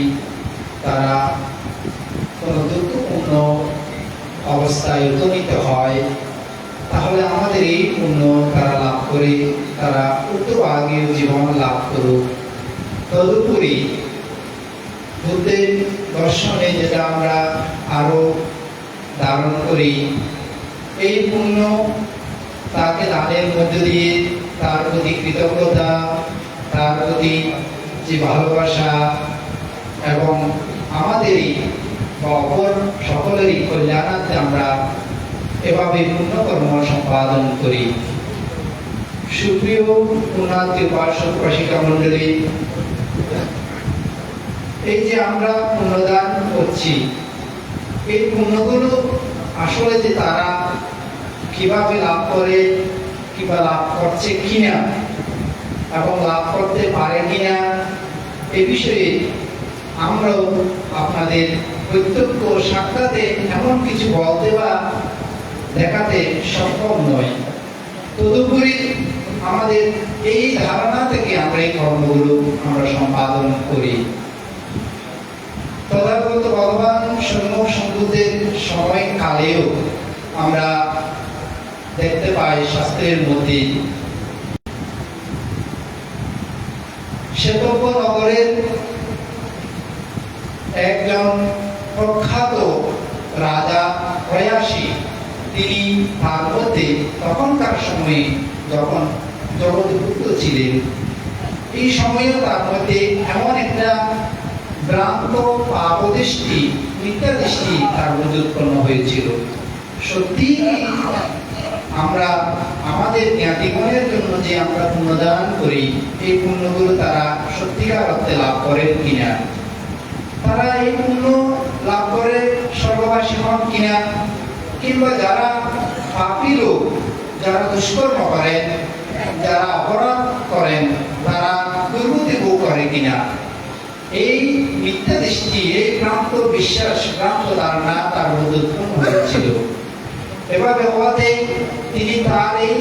তারা কোনো দুঃখপূর্ণ অবস্থায় উপনীত হয় তাহলে আমাদের এই পুণ্য তারা লাভ করে তারা উত্তরভাগীয় জীবন লাভ করুক। তদুপরি বুদ্ধের দর্শনে যেটা আমরা আরো ধারণ করি, এই পুণ্য তাকে দানের মধ্য দিয়ে তার প্রতি কৃতজ্ঞতা, তার প্রতি যে ভালোবাসা এবং আমাদেরই বা অপর সকলেরই কল্যাণার্থে আমরা এভাবে পুণ্যকর্ম সম্পাদন করি। সুপ্রিয় পুণ্যার্থী উপাসক উপাসিকা মণ্ডলী, এই যে আমরা পুণ্যদান করছি, এই পুণ্যগুলো আসলে যে তারা কিভাবে লাভ করে কিংবা লাভ করছে কিনা এবং লাভ করতে পারে কিনা এ বিষয়ে আমরাও আপনাদের প্রত্যক্ষ সাক্ষাতে এমন কিছু বলতে বা দেখাতে সক্ষম নয়। তদুপরি আমাদের এই ধারণা থেকে আমরা এই কর্মগুলো আমরা সম্পাদন করি। তথাগত ভগবান সম্যক সম্বুদ্ধের সময়কালেও আমরা দেখতে পাই শাস্ত্রের মধ্যে শ্বেতব্য নগরের একজন প্রখ্যাত রাজা প্রয়াসী, তিনি তার মধ্যে তখনকার সময়ে যখন জগৎপুত্র ছিলেন, এই সময়েও তার মধ্যে এমন একটা ভ্রান্ত পাপদৃষ্টি, মিথ্যা দৃষ্টি তার মধ্যে উৎপন্ন হয়েছিল। সত্যি আমরা আমাদের জ্ঞাতিগণের জন্য যে আমরা পুণ্যদান করি, এই পুণ্যগুলো তারা সত্যিকার অর্থে লাভ করেন কিনা, তারা এই পুণ্য লাভ করে স্বর্গবাসী হন কিনা, কিংবা যারা পাপী লোক, যারা দুষ্কর্ম করেন, যারা অপরাধ করেন, তারা দুর্গতি ভোগ করে কিনা, এই মিথ্যা দৃষ্টি, এই ভ্রান্ত বিশ্বাস, ভ্রান্ত ধারণা তার মধ্যে উৎপন্ন হয়েছিল। এভাবে হওয়াতে তিনি তার এই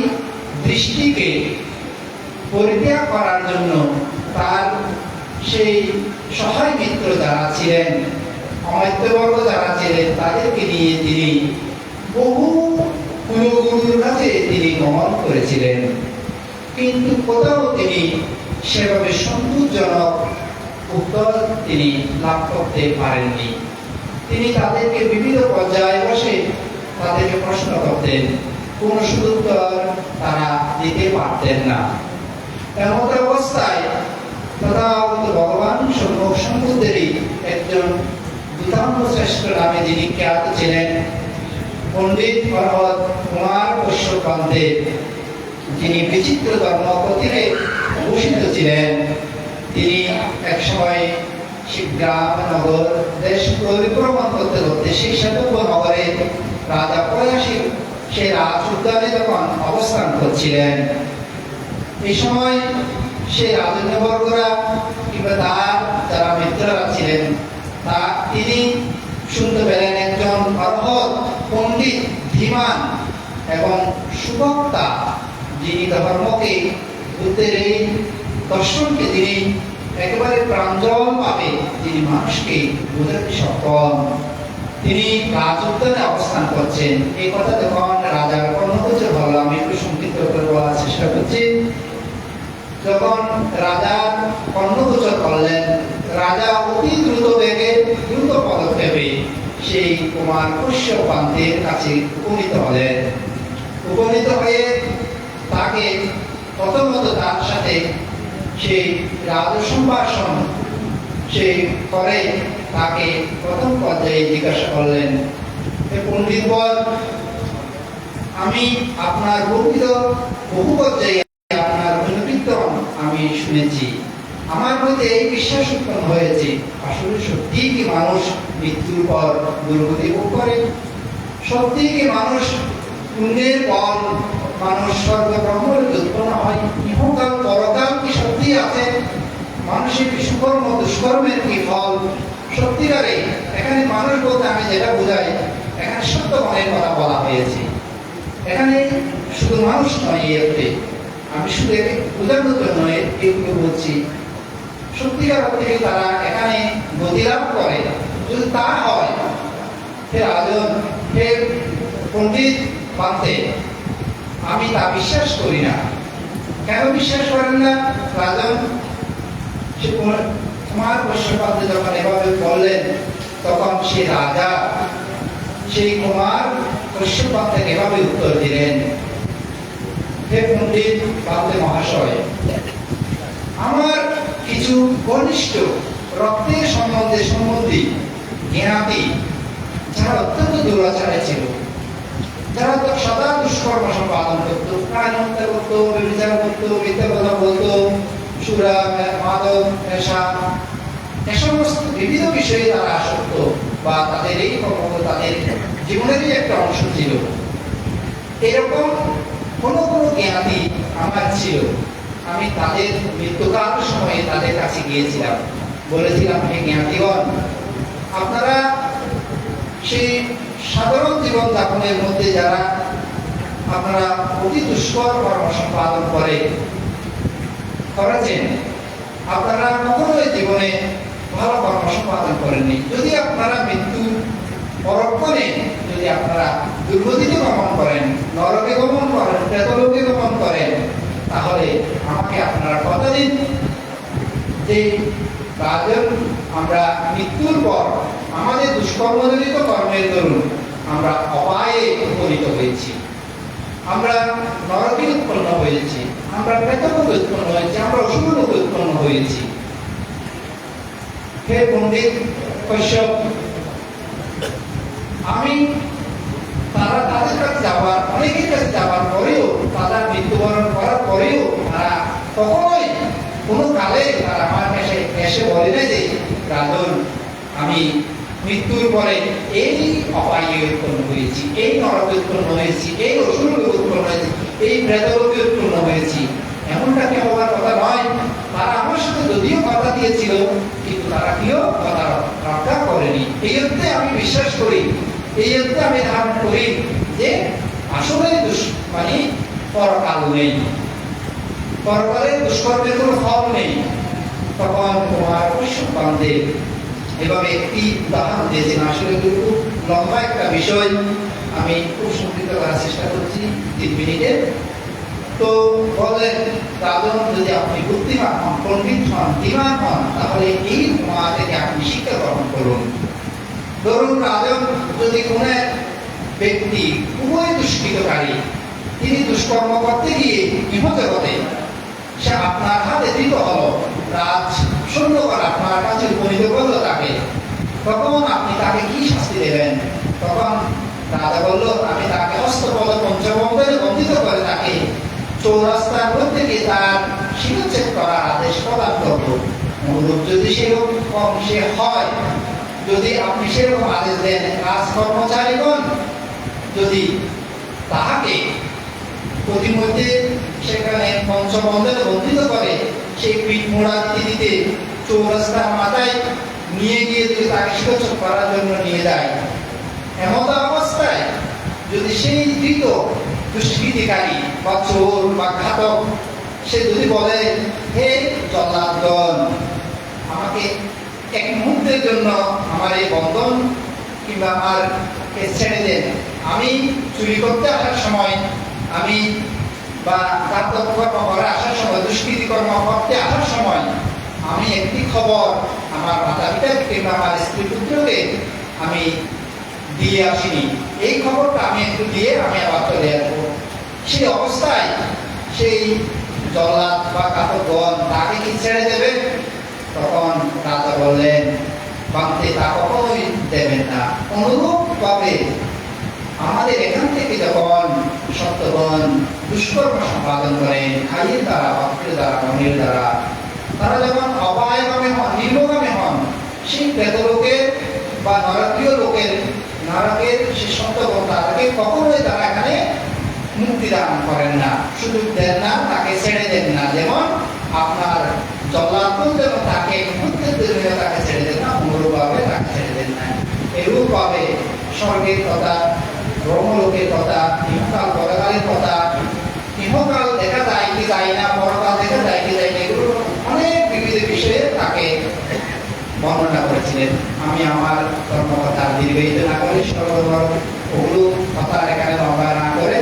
দৃষ্টিকে পরিত্যাগ করার জন্য তার সেই সহায় মিত্র যারা ছিলেন, অমাত্যবর্গ যারা ছিলেন, তাদেরকে নিয়ে তিনি বহু কুলগুরুর কাছে তিনি গমন করেছিলেন, কিন্তু কোথাও তিনি সেভাবে সন্তোষজনক উত্তর তিনি লাভ করতে পারেননি। তিনি তাদেরকে বিভিন্ন পর্যায়ে বসে তাদেরকে প্রশ্ন করতেন, কোন সুদুত্তর তারা দিতে পারতেন না। এমন অবস্থায় তথাগত ভগবান সম্যক সম্বুদ্ধেরই একজন দুতান্ত শ্রেষ্ঠ নামে যিনি খ্যাত ছিলেন, পণ্ডিত অরহৎ কুমার বৈশ্যপান্তে, যিনি বিচিত্র ধর্ম প্রতিরে ভূষিত ছিলেন, তিনি এক সময় গ্রাম নগর দেশ পরিক্রমণ করতে করতে সেই শ্বেতব্য নগরে রাজা প্রয়াসী সেই রাজ উদ্যানে যখন অবস্থান করছিলেন, এই সময় সেই রাজন্যবর্গরা কিংবা তার যারা মিত্ররা ছিলেন, তা তিনি শুনতে পেলেন একজন অর্হৎ পণ্ডিত, ধীমান এবং সুবক্তা, যিনি ধর্মকে, বুদ্ধের এই দর্শনকে তিনি একেবারে প্রাঞ্জল ভাবে যিনি মানুষকে বোঝাতে সক্ষম, তিনি রাজ উদ্যানে অবস্থান করছেন। এই কথা যখন রাজার কর্ণগোচর হলো, আমি একটু সংক্ষিপ্ত করে বলার চেষ্টা করছি। যখন রাজা কর্ণগোচর করলেন, রাজা অতি দ্রুত বেগে, দ্রুত পদক্ষেপে সেই কুমার বৈশ্যপান্তের কাছে উপনীত হলেন। উপনীত হয়ে তাকে প্রথমত তার সাথে সেই রাজ সম্ভাষণ সেই করে তাকে প্রথম পর্যায়ে জিজ্ঞাসা করলেন, পণ্ডিতবর, আমি আপনার বহু পর্যায়ে আপনার কীর্তন আমি শুনেছি, আমার মধ্যে এই বিশ্বাস উৎপন্ন হয়েছে, আসলে সত্যি কি মানুষ মৃত্যুর পর দুর্গতি ভোগ করে? সত্যি কি মানুষ পুণ্যের পর মানুষ স্বর্গ ব্রহ্মলোকে উৎপন্ন হয়? ইহকাল পরকাল কি সত্যি আছে? মানুষের কি সুকর্ম দুষ্কর্মের কি ফল? সত্যিকারে এখানে মানুষ বলতে আমি যেটা বুঝাই, এখানে সত্য মনের কথা বলা হয়েছে। এখানে শুধু মানুষ নয়, এতে আমি শুধু বোঝানোর জন্য এগুলো বলছি। সত্যিকার অর্থে তারা এখানে গতিলাভ করে, যদি তা হয়, হে রাজন, হে পণ্ডিত পান্তে, আমি তা বিশ্বাস করি না। কেন বিশ্বাস করেন না? রাজন সে কুমার বৈশ্যপান্তে যখন এভাবে বললেন, তখন সে রাজা সেই কুমার বৈশ্যপান্তেকে এভাবে উত্তর দিলেন, হে পণ্ডিত পান্তে মহাশয়, আমার কিছু ঘনিষ্ঠ রক্তের সম্বন্ধী জ্ঞাতি যারা অত্যন্ত দুরাচারে ছিল, যারা তো সদা দুষ্কর্ম সম্পাদন করত, প্রাণ হত্যা করত, ব্যভিচার করত, মিথ্যা কথা বলতো, সুরা, মাদক, নেশা এ সমস্ত বিবিধ বিষয়ে তারা আসক্ত, বা তাদের এই কর্ম তাদের জীবনেরই একটা অংশ ছিল। এরকম কোনো কোনো জ্ঞানী আমার ছিল, আমি তাদের মৃত্যুকাল সময়ে তাদের কাছে গিয়েছিলাম, বলেছিলাম, হে জ্ঞানীগণ, আপনারা সেই সাধারণ জীবন যাপনের মধ্যে যারা আপনারা অতি দুষ্কর কর্ম সম্পাদন করেছেন, আপনারা কখনোই জীবনে ভালো কর্ম সম্পাদন করেননি। যদি আপনারা মৃত্যু পরক্ষণে যদি আপনারা দুর্গতিতে গমন করেন, নরকে গমন করেন, প্রেতলোকে গমন করেন, তাহলে আমাকে আপনারা কথা দিন যে রাজন, আমরা মৃত্যুর পর আমাদের দুষ্কর্মজনিত কর্মের দরুন আমরা অপায়ে উপনীত হয়েছি, আমরা নরকে উৎপন্ন হয়েছি, আমরা প্রেতলোকে উৎপন্ন হয়েছি, আমরা অসুরলোকে উৎপন্ন হয়েছি। হে পণ্ডিত কশ্যপ, আমি তারা তাদের কাছে যাওয়ার, অনেকের কাছে যাওয়ার পরেও, তারা মৃত্যুবরণ করার পরেও তারা কখনোই কোনো কালে তারা আমার কাছে এসে বলে না যে রাজন, আমি মৃত্যুর পরে এই অপায়ে উৎপন্ন হয়েছি, এই নরকে উৎপন্ন হয়েছি, এই অসুরলোকে উৎপন্ন হয়েছি, এই প্রেতলোকে উৎপন্ন হয়েছি। এমনটা কি হওয়ার কথা নয়। তারা আমার সাথে যদিও কথা দিয়েছিল, কিন্তু তারা কেউ কথা রক্ষা করেনি। এই অর্থে আমি বিশ্বাস করি, এই অর্থে আমি ধারণা করি যে আসলে মানে পরকাল নেই, পরকালের দুষ্কর্মের কোনো ফল নেই। তখন তোমার কশ্যপবান্দের এভাবে একটি উদাহরণ দিয়েছেন। আসলে খুব লম্বা একটা বিষয়, আমি খুব সংক্ষিপ্ত করার চেষ্টা করছি 3 মিনিটে। তো বলেন, রাজন, যদি আপনি বুদ্ধিমান হন, পণ্ডিত হন, ধীমান হন, তাহলে এই উপমা থেকে আপনি শিক্ষা গ্রহণ করুন। ধরুন, রাজন যদি কোনো ব্যক্তি খুবই দুষ্কৃতকারী, তিনি দুষ্কর্ম করতে গিয়ে ইহজগতে সে আপনার হাতে দিত হলো, রাজ সৈন্যগণ আপনার কাছে উপনীত করলো তাকে, তখন আপনি তাকে কি শাস্তি দেবেন? তখন রাজা বলল, আমি তাকে অষ্টপদ পঞ্চবন্ধনে বন্ধিত করে তাকে চৌরাস্তার মধ্যে গিয়ে তার শিরচ্ছেদ করার আদেশ প্রদান করব। অনুরূপ যদি সেরকম সে হয়, যদি আপনি সেরকম আদেশ দেন, কাজ কর্মচারীগণ যদি তাহাকে প্রতিমধ্যে সেখানে পঞ্চবন্ধনে বন্ধিত করে, সেই পিঠ মোড়া দিতে দিতে চৌরাস্তার মাথায় নিয়ে গিয়ে যদি তাকে শিরচ্ছেদ করার জন্য নিয়ে যায়, এমন অবস্থায় যদি সেই ধৃত দুষ্কৃতিকারী বা চোর বা ঘাতক সে যদি বলে, হে জল্লাদগণ, আমাকে এক মুহূর্তের জন্য আমার এই বন্ধন কিংবা আমার ছেড়ে দেন, আমি চুরি করতে আসার সময়, আমি বা ঘাতক কর্ম করে আসার সময়, দুষ্কৃতি কর্ম করতে আসার সময় আমি একটি খবর আমার মাতা পিতা কিংবা আমার স্ত্রী পুত্রকে আমি দিয়ে আসিনি, এই খবরটা আমি একটু দিয়ে আমি আবার চলে আসবো। সেই অবস্থায় সেই জল্লাদ বা ঘাতকগণ তাকে কি ছেড়ে দেবে? তখন রাজা বললেন, বাংতে তা কখনোই দেবেন না। অনুরূপভাবে আমাদের এখান থেকে যখন সত্যগণ দুষ্কর্ম সম্পাদন করেন, খাইয়ের দ্বারা, ভক্তের দ্বারা, মনের দ্বারা, তারা যখন অপায়গামী হন, নিম্নগামী হন, সেই প্রেতলোকের বা নরকীয় লোকের নরকের সে সত্যগণ তাদেরকে কখনোই তারা এখানে মুক্তি দান করেন না, সুযোগ দেন না, তাকে ছেড়ে দেন না। যেমন আপনার জল্লাদগণ যেন তাকে মুক্তির জন্য তাকে ছেড়ে দেন না, অনুরূপভাবে তাকে ছেড়ে দেন না। এরূপভাবে স্বর্গের কথা, ব্রহ্মলোকের কথা, ইহকাল পরকালের কথা, ইহকাল দেখা যায় কি যায় না, পরকাল দেখা যায় কি যায় না, এগুলো অনেক বিবিধ বিষয়ে তাকে বর্ণনা করেছিলেন। আমি আমার কর্মকর্তা দীর্ঘায়িত না করে সর্বদর ওগুলো কথা এখানে লম্বা না করে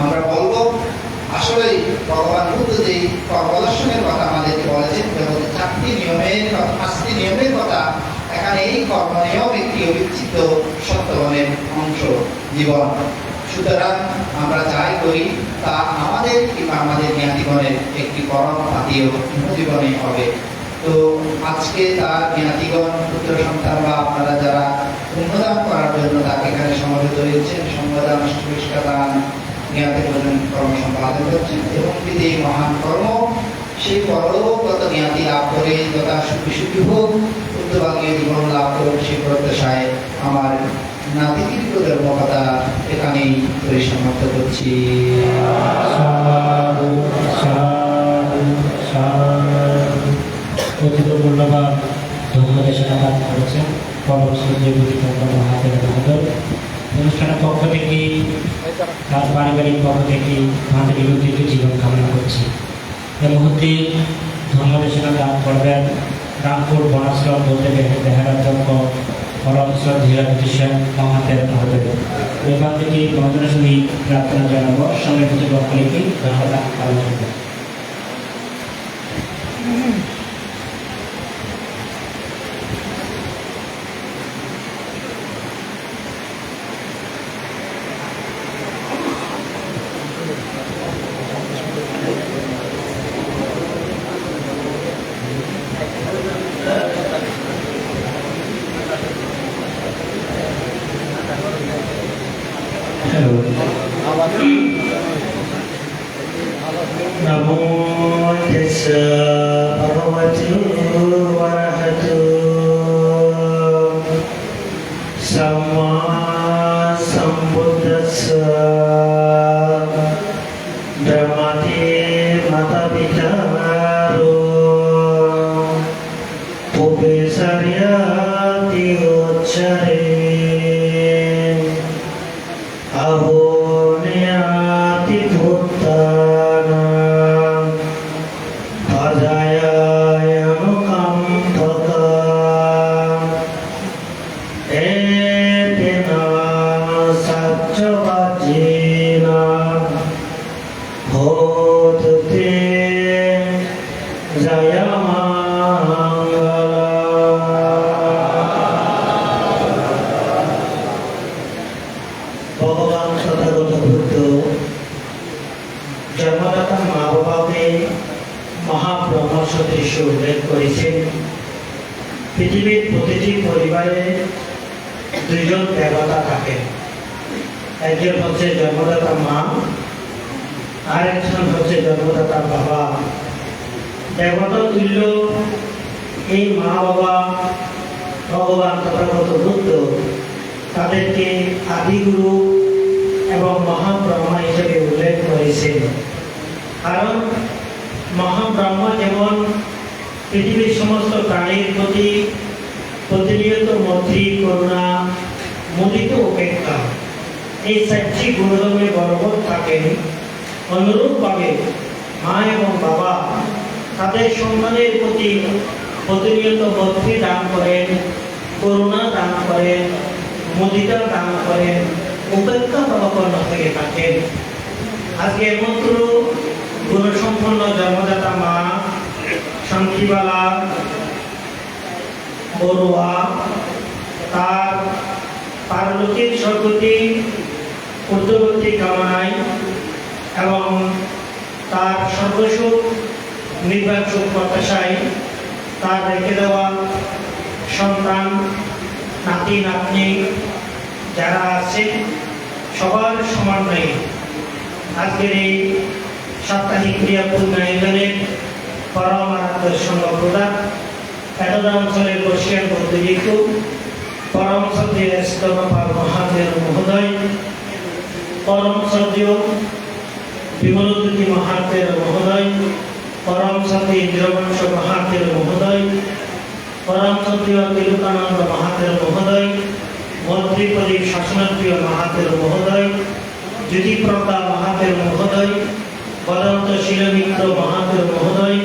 আমরা বলবো, আসলে ভগবান বুদ্ধ যে কর্মদর্শনের কথা আমাদেরকে বলেছেন, যেমন 4টি নিয়মের, 5টি নিয়মের কথা, এখানে এই কর্ম নিয়ম একটি অবিচ্ছেদ্য সত্যগণের অংশ জীবন। সুতরাং আমরা যাই করি তা আমাদের কিংবা আমাদের জ্ঞানীগণের একটি পরম জাতীয় জীবনে হবে। তো আজকে তার জ্ঞাতিগণ, পুত্র সন্তান বা আপনারা যারা পুণ্যদান করার জন্য তাকে এখানে সমবেত হয়েছেন, সঙ্গদান, শুষ্কাদান, জ্ঞাতি কর্ম সম্পাদন করছেন এবং যদি এই মহান কর্ম সেই পরলোকগত জ্ঞাতি লাভ করে তথা সুখী সুখী হোক, উত্তরভাগীয় জীবন লাভ করুক সেই প্রত্যাশায় আমার নাতিদের কথা এখানেই পরিসমাপ্ত করছি। সাধু সাধু সাধু। অতীত মূল্যবান ধর্মদেশনা দান করেছেন পরম শ্রদ্ধেয় মহাদেব মহোদয়। অনুষ্ঠানের পক্ষ থেকে তার পারিবারিক পক্ষ থেকে আমাদের বিরোধী জীবন কামনা করছি। এই মুহূর্তে ধর্মদেশনা দান করবেন রামপুর বনাশ্রম বলতে দেহারাধ্যক্ষ পরম শ্রদ্ধেয় জ্যোতিষেন মহাদেব মহোদয়। এবার থেকে গণতন্ত্র সহিত প্রার্থনা জানাবো সঙ্গে কিছু বক্তব্যকে ধন্যবাদ পালন করবো। Namo tassa bhagavato arahato samma sambuddhassa Brahmati mata pitaro Pubesaryati uchare Ahoneyati bhuttana Bhajayayamakampaka Etena satchavajena Bhodate Jayamangala ভগবান তথাগত বুদ্ধ জন্মদাতা মা বাবাকে মহাব্রহ্ম সদৃশ উল্লেখ করেছেন। পৃথিবীর প্রতিটি পরিবারে দুইজন দেবতা থাকেন, একজন হচ্ছে জন্মদাতা মা, আরেকজন হচ্ছে জন্মদাতা বাবা। দেবতা তুল্য এই মা বাবা ভগবান তথাগত বুদ্ধ তাদেরকে আদিগুরু এবং মহাব্রহ্মা হিসেবে উল্লেখ করেছেন। কারণ মহাব্রহ্ম যেমন পৃথিবীর সমস্ত প্রাণীর প্রতি প্রতিনিয়ত মৈত্রী, করুণা, মুদিত উপেক্ষা এই চারটি গুণধর্মে বলবৎ থাকেন, অনুরূপভাবে মা এবং বাবা তাদের সন্তানের প্রতি প্রতিনিয়ত মৈত্রী দান করেন, করুণা দান করেন, মুদিতা দান করেন, উপেক্ষা প্রবর্তন হয়ে থাকেন। আজকে একমাত্র গুণসম্পন্ন জন্মদাতা মা শান্তিবালা বড়ুয়া তার পারলৌকিক সদ্গতি পূর্ববর্তী কামনায় এবং তার সর্বসুখ নির্বাক সুখ প্রত্যাশায় তার রেখে দেওয়া সন্তান, নাতি নাতনি যারা আছে সবার সমন্বয়ে আজকের এই সাপ্তাহিক ক্রিয়া পূর্ণায়নের পরম আরাধ্য সংঘ প্রধান এতদা অঞ্চলের বর্ষিয়ান বৌদ্ধবিক পরম শ্রদ্ধেয় স্তনপাল মহাদেব মহোদয়, পরম শ্রদ্ধেয় বিমলজ্যোতি মহাদেব মহোদয়, পরম শ্রদ্ধেয় ইন্দ্রবংশ মহাদেব মহোদয়, পরম শ্রদ্ধেয় তিলকানন্দ মহাদেব মহোদয়, মন্ত্রীপ্রদীপ শাসনপ্রিয় মহাদেব মহোদয়, জ্যোতিপ্রজ্ঞা মহাদেব মহোদয়, বদন্ত শিলমিত্র মহাদেব মহোদয়,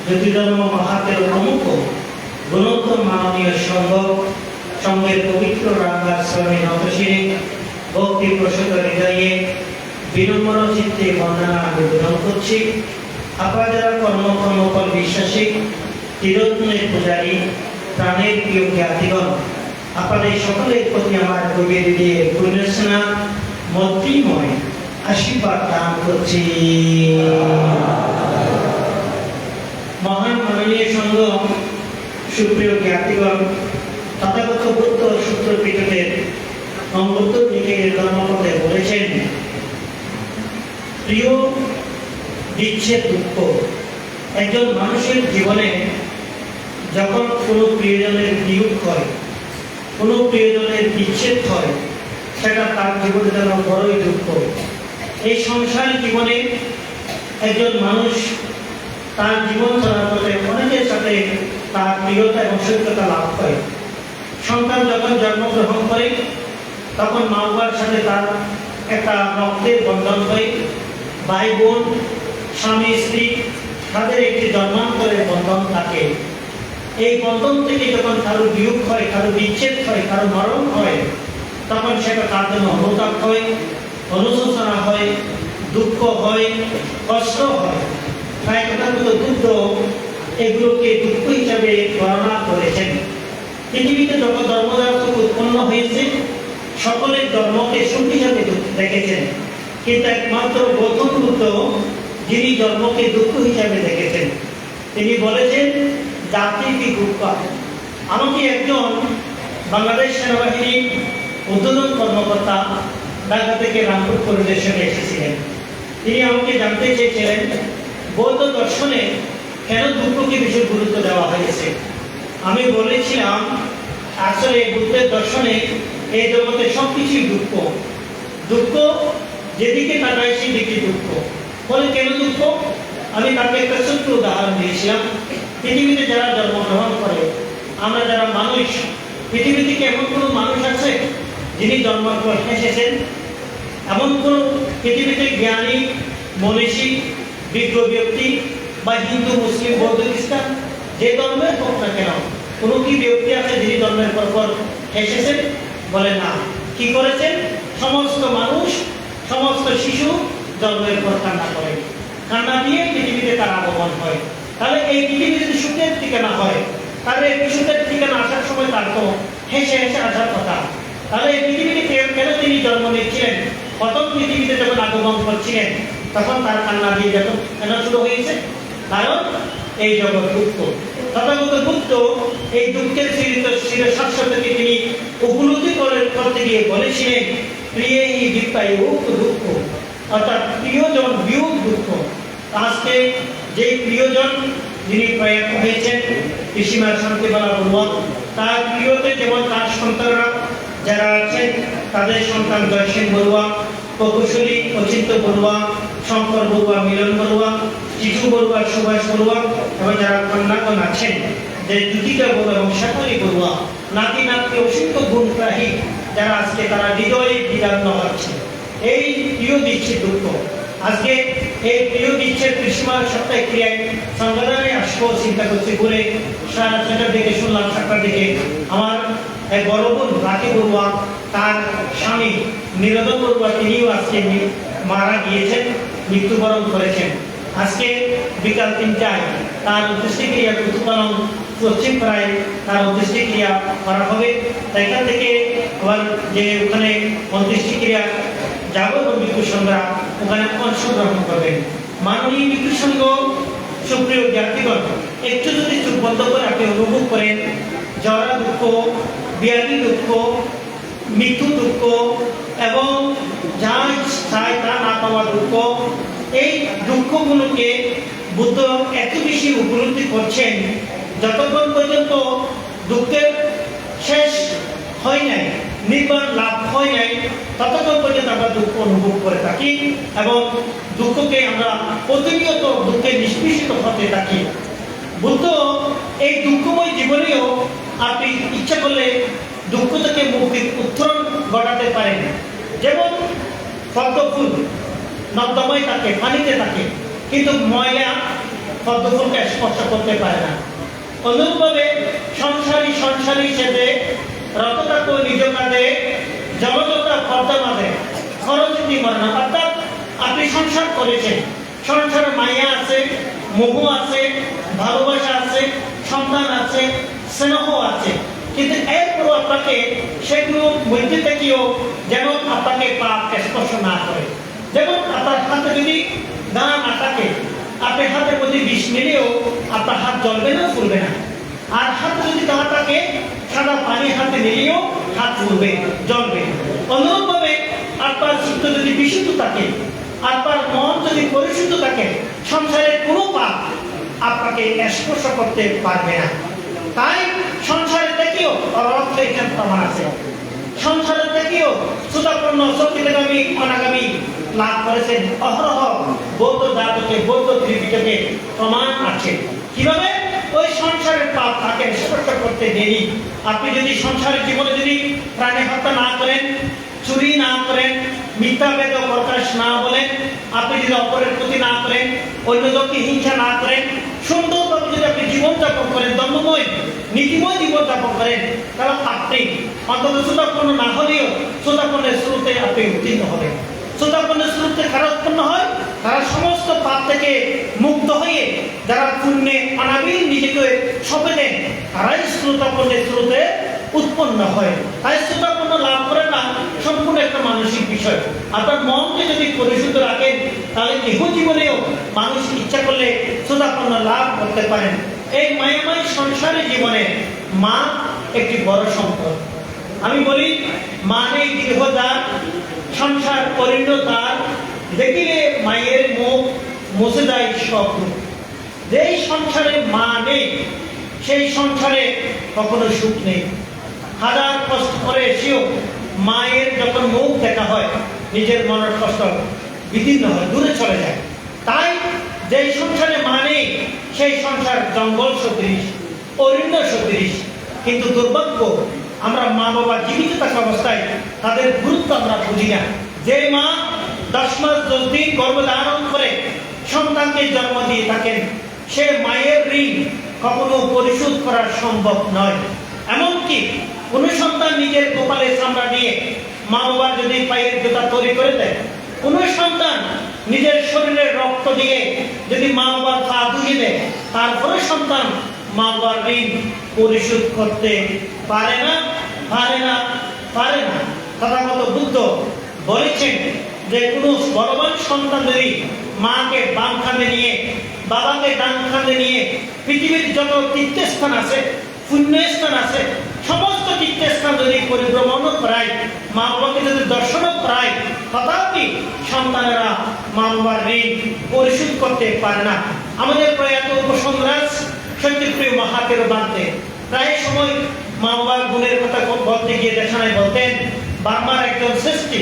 জ্যোতিধর্ম মহাদেব প্রমুখ গুণোত্তম মাননীয় সঙ্গের পবিত্র রাঙ্গাশ্রমে নতশিরে ভক্তি প্রসূত হৃদয়ে বিনম্র চিত্তে বন্দনা নিবেদন করছি। আপনারা যারা কর্মফল বিশ্বাসী, চিরত্নের পূজারী, প্রাণের প্রিয় জ্ঞাতিগণ, আপনাদের সকলের প্রতি আমার গভীর দিয়ে পূর্ণস্না মৈত্রীময় আশীর্বাদ দান করছি। মহান মাননীয় সংঘ সুপ্রিয় জ্ঞাতিগণ, তথাগত বুদ্ধ সূত্রপীঠকের অঙ্গত দিকে ধর্মপদে বলেছেন, প্রিয় দিচ্ছে দুঃখ, একজন মানুষের জীবনে যখন কোনো প্রিয়জনের বিয়োগ হয়, কোনো প্রিয়জনের বিচ্ছেদ হয়, সেটা তার জীবনে যেন বড়ই দুঃখ। এই সংসার জীবনে একজন মানুষ তার জীবন চলার পথে অনেকের সাথে তার প্রিয়তা এবং সত্যতা লাভ করে। সন্তান যখন জন্মগ্রহণ করে তখন মা বাবার সাথে তার একটা রক্তের বন্ধন হয়। ভাই বোন, স্বামী স্ত্রী, তাদের একটি জন্মান্তরের বন্ধন থাকে। এই বন্ধন থেকে যখন কারো বিয়োগ হয়, কারো বিচ্ছেদ হয়, কারো মরণ হয়, তখন সেটা তার জন্য অনুতাপ হয়, অনুশোচনা হয়, দুঃখ হয়, কষ্ট হয়। তাই তথাগত বুদ্ধ এগুলোকে দুঃখ হিসাবে বর্ণনা করেছেন। পৃথিবীতে যত ধর্মযাত্রা উৎপন্ন হয়েছে সকলের ধর্মকে সুখ হিসাবে দেখেছেন, কিন্তু একমাত্র গৌতম বুদ্ধ যিনি ধর্মকে দুঃখ হিসাবে দেখেছেন, তিনি বলেছেন জাতি কি দুঃখ। আমাকে একজন বাংলাদেশ সেনাবাহিনীর উদ্বোধন কর্মকর্তা ঢাকা থেকে রামপুর পরিদর্শনে এসেছিলেন। তিনি আমাকে জানতে চেয়েছিলেন বৌদ্ধ দর্শনে কেন দুঃখকে বেশি গুরুত্ব দেওয়া হয়েছে। আমি বলেছিলাম আসলে বুদ্ধের দর্শনে এই জগতে সবকিছুই দুঃখ। দুঃখ যেদিকে তাকায় সেদিকে দুঃখ। বলে কেন দুঃখ? আমি তাকে একটা ছোট্ট উদাহরণ দিয়েছিলাম। পৃথিবীতে যারা জন্মগ্রহণ করে, আমরা যারা মানুষ, পৃথিবীতে কি এমন কোনো মানুষ আছে যিনি জন্মগ্রহণ এসেছেন? এমন কোনো পৃথিবীতে জ্ঞানী, মনীষী, বিজ্ঞ ব্যক্তি বা হিন্দু, মুসলিম, বৌদ্ধ, খ্রিস্টান যে ধর্মের হোক না কেন, কোনো কি ব্যক্তি আছে যিনি ধর্মের পর এসেছেন? বলে না। কি করেছেন? সমস্ত মানুষ, সমস্ত শিশু জন্মের পর কান্না করে। কান্না দিয়ে পৃথিবীতে তার আগমন হয়। তাহলে এই পৃথিবী যদি সুখের ঠিকানা হয়, তাহলে এই সুখের ঠিকানা আসার সময় তার তো হেসে হেসে আসার কথা। তাহলে এই পৃথিবীতে কেন তিনি জন্ম নিচ্ছিলেন? প্রথম পৃথিবীতে যখন আগমন করছিলেন তখন তার কান্না দিয়ে যখন কেন শুরু হয়েছে? কারণ এই জগৎ দুঃখ। তথাগত বুদ্ধ এই দুঃখের শাশ্বতকে তিনি উপলব্ধি করতে গিয়ে বলেছিলেন প্রিয় এই বিপ্রায় দুঃখ, অর্থাৎ প্রিয়জন বিয়োগ দুঃখ। আজকে যে প্রিয়জন যিনি প্রয়াত হয়েছেন পিসিমা শান্তিবালা বড়ুয়া, তার প্রিয়তে যেমন তার সন্তানরা যারা আছেন, তাদের সন্তান জয়সেন বড়ুয়া, প্রকৌশলী অচিন্ত বড়ুয়া, শঙ্কর বড়ুয়া, মিলন বড়ুয়া, জিজু বড়ুয়া, সুভাষ বড়ুয়া এবং যারা কন্যাগণ আছেন, যে দুটিকা বড়ুয়া এবং শেফালি বড়ুয়া, নাতি নাতি অসংখ্য গুণগ্রাহী যারা আজকে তারা হৃদয়ে বিদান্ন হচ্ছে। এই প্রিয় দিচ্ছে দুঃখ। আজকে এই প্রিয় দিচ্ছে কৃষ্ণার সপ্তাহে ক্রিয়ায় সংবিধানে আসবো চিন্তা করছি বলে 6:30 দিকে শুনলাম, 7টার দিকে আমার এক বড় বোন রাখি বড়ুয়া, তার স্বামী নিরোধন বড়ুয়া, তিনিও আজকে মারা গিয়েছেন, মৃত্যুবরণ করেছেন। আজকে বিকাল 3টায় তার অন্ত্যেষ্টিক্রিয়া উৎপাদন পশ্চিম প্রায় তার অন্ত্যেষ্টিক্রিয়া করা হবে। এখান থেকে আবার যে ওখানে অন্ত্যেষ্টিক্রিয়া যাবো এবং ভিক্ষু সংঘরা ওখানে অংশগ্রহণ করবেন। মাননীয় ভিক্ষু সংঘ সুপ্রিয় জ্ঞাতিগণ, একটু যদি চোখ বন্ধ করে আপনি অনুভব করেন জরা দুঃখ, বিয়াদি দুঃখ, মৃত্যু দুঃখ এবং যা চায় তা না পাওয়া দুঃখ, এই দুঃখগুলোকে বুদ্ধ এত বেশি উপলব্ধি করছেন যতক্ষণ পর্যন্ত দুঃখের শেষ হয় নাই, নির্বাণ লাভ হয় নাই, ততক্ষণ পর্যন্ত আমরা দুঃখ অনুভব করে থাকি এবং দুঃখকে আমরা প্রতিনিয়ত দুঃখে নিষ্পেষিত হতে থাকি। বুদ্ধ এই দুঃখময় জীবনেও আপনি ইচ্ছা করলে দুঃখ থেকে মুক্তির উত্তরণ ঘটাতে পারেন। যেমন পদ্ম ফুল নর্দমায় থাকে, পানিতে থাকে, কিন্তু ময়লা পদ্ম ফুলকে স্পর্শ করতে পারে না। অনুরূপভাবে সংসারী সেজে রতটাকে নিজ কাঁধে জলজতা পদ্মা মাঝে খরচটি মরনা। অর্থাৎ আপনি সংসার করেছেন, সংসারে মায়া আছে, মোহ আছে, ভালোবাসা আছে, সন্তান আছে, স্নেহ আছে, কিন্তু এরপরও আপনাকে সেগুলো মধ্যে থেকেও যেন আপনাকে পাপ স্পর্শ না করে। যেমন আপনার হাতে যদি দানা না থাকে, আপনার হাতের প্রতি বিষ নিলেও আপনার হাত জ্বলবে না, ফুলবে না। আর হাতে যদি দানা থাকে, সাদা পানি হাতে নিলেও হাত ফুলবে, জ্বলবে। অনুরূপভাবে আপনার চিত্ত যদি বিশুদ্ধ থাকে, আপনার মন যদি পরিশুদ্ধ থাকে, সংসারের কোনো পাপ আপনাকে স্পর্শ করতে পারবে না। তাই সংসারে থেকেও অর্থ এখানে প্রমাণ আছে। সংসারের থেকেও সুতাপন্ন সত্যিকামী অনাগামী লাভ করেছেন অহরহ বৌদ্ধ জাতকে, বৌদ্ধ ত্রিপিটকে প্রমাণ আছে। কিভাবে? ওই সংসারের পাপ তাকে স্পর্শ করতে দেরি। আপনি যদি সংসারের জীবনে যদি প্রাণী হত্যা না করেন, চুরি না করেন, মিথ্যা বেদ প্রকাশ না বলেন, আপনি যদি অপরের ক্ষতি না করেন, অন্যজনকে হিংসা না করেন, সুন্দরভাবে যদি আপনি জীবনযাপন করেন, ধর্মময় নীতিময় জীবনযাপন করেন, তাহলে আপনি অন্তত সুতাপন্ন না হলেও সুতাপন্নের স্রোতে আপনি উত্তীর্ণ হবেন। সুতাপন্নের স্রোতে কারা উৎপন্ন হয়? তারা সমস্ত পাপ থেকে মুক্ত হয়ে যারা পুণ্যে অনাবিল নিজেকে সঁপে দেন, তারাই সুতাপন্নের স্রোতে উৎপন্ন হয়। তাই সুতাপন্ন লাভ করে না সম্পূর্ণ একটা মানসিক বিষয়। আপনার মনকে যদি পরিশুদ্ধ রাখেন, তাহলে ইহ জীবনেও মানুষ ইচ্ছা করলে সুতাপন্ন লাভ করতে পারেন। এই মায়াময় সংসারের জীবনে মা একটি বড় সম্পদ। আমি বলি, মা নেই গৃহদ্বার, সংসার পরিণতার, দেখিলে মায়ের মুখ মুছে দেয় সব দুঃখ। যেই সংসারে মা নেই, সেই সংসারে কখনো সুখ নেই। হাজার কষ্ট করে এসেও মায়ের যখন মুখ দেখা হয়, নিজের মনের কষ্ট বিদীর্ণ হয়, দূরে চলে যায়। তাই যেই সংসারে মা নেই, সেই সংসার জঙ্গল সদৃশ, অরণ্য সদৃশ। কিন্তু দুর্ভাগ্য, আমরা মা বাবা জীবিত থাকা অবস্থায় তাদের গুরুত্ব আমরা বুঝি না। যে মা 10 মাস 10 দিন গর্ভধারণ করে সন্তানকে জন্ম দিয়ে থাকেন, সে মায়ের ঋণ কখনো পরিশোধ করা সম্ভব নয়। এমনকি কোন সন্তান নিজের কপালে চামড়া দিয়ে মা বাবার যদি পায়ের জুতা তৈরি করে দেয়, কোন সন্তান নিজের শরীরের রক্ত দিয়ে যদি মা বাবার পা ধুয়ে দেয়, তারপরে সন্তান মা বাবার ঋণ পরিশোধ করতে পারে না, পারে না, পারে না। তথাগত বুদ্ধ বলেছেন যে কোনো বলবান সন্তান যদি মাকে বাম কাঁধে নিয়ে, বাবাকে ডান কাঁধে নিয়ে পৃথিবীর যত তীর্থস্থান আছে, পুণ্যস্থান আছে, সমস্ত তীর্থস্থান যদি পরিভ্রমণ করায়, মা বাবাকে যদি দর্শন করায়, তথাপি সন্তানেরা মা বাবার ঋণ পরিশোধ করতে পারে না। আমাদের প্রয়াত উপসংরাজ সত্যপ্রিয় মহাতের বাঁধতে প্রায় সময় মা বাবার গুণের কথা বলতে গিয়ে দেশানায় বলতেন, বার্মার একজন সৃষ্টি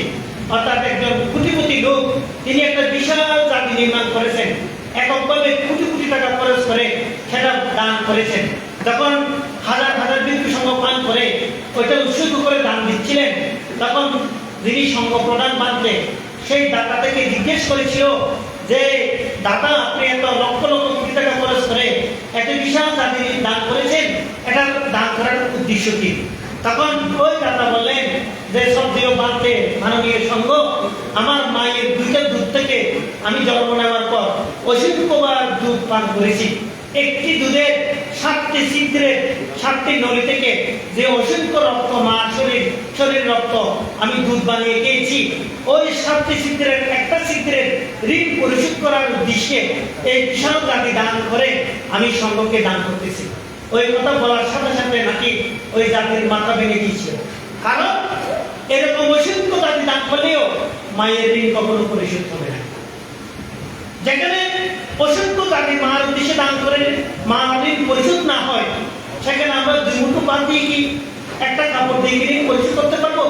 অর্থাৎ একজন কোটিপতি লোক, তিনি একটা বিশাল জাতি নির্মাণ করেছেন, এককভাবে কোটি কোটি টাকা খরচ করে সেটা দান করেছেন। যখন হাজার হাজার ব্যক্তি সংঘ পান করে ওইটা উৎসর্গ করে দান দিচ্ছিলেন, তখন যিনি সংঘ প্রদান বাঁধতে সেই দাতা থেকে জিজ্ঞেস করেছিল যে, দাতা আপনি এত লক্ষ লক্ষ কোটি টাকা খরচ করে এত বিশাল জাতি দান করেছেন, এটা দান করার উদ্দেশ্য কি? তখন ওই দাতা বললেন যে, সবজিও বাঁধতে মাননীয় সংঘ, আমার মায়ের 2টা দুধ থেকে আমি জন্ম নেওয়ার পর অসংখ্যবার দুধ পান করেছি। একটি দুধের 7টি ছিদ্রের 7টি নলি থেকে যে অসংখ্য রক্ত, মা শরীর রক্ত আমি দুধ বানিয়ে খেয়েছি, ওই 7টি ছিদ্রের একটা ছিদ্রের ঋণ পরিশোধ করার উদ্দেশ্যে এই বিশাল জাতি দান করে আমি সংঘকে দান করতেছি। ওই কথা বলার সাথে সাথে নাকি ওই জাতির মাথা ভেঙে গিয়েছিল। কারণ এরকম অসংখ্য জাতি দান করলেও মায়ের ঋণ কখনো পরিশোধ হবে না। যেখানে অসংখ্য জাতি মার উদ্দেশ্যে দান করে মা ঋণ পরিশোধ না হয়, সেখানে আমরা 2 মুঠো পান দিয়ে কি একটা কাপড় দিয়ে কি ঋণ পরিশোধ করতে পারবো?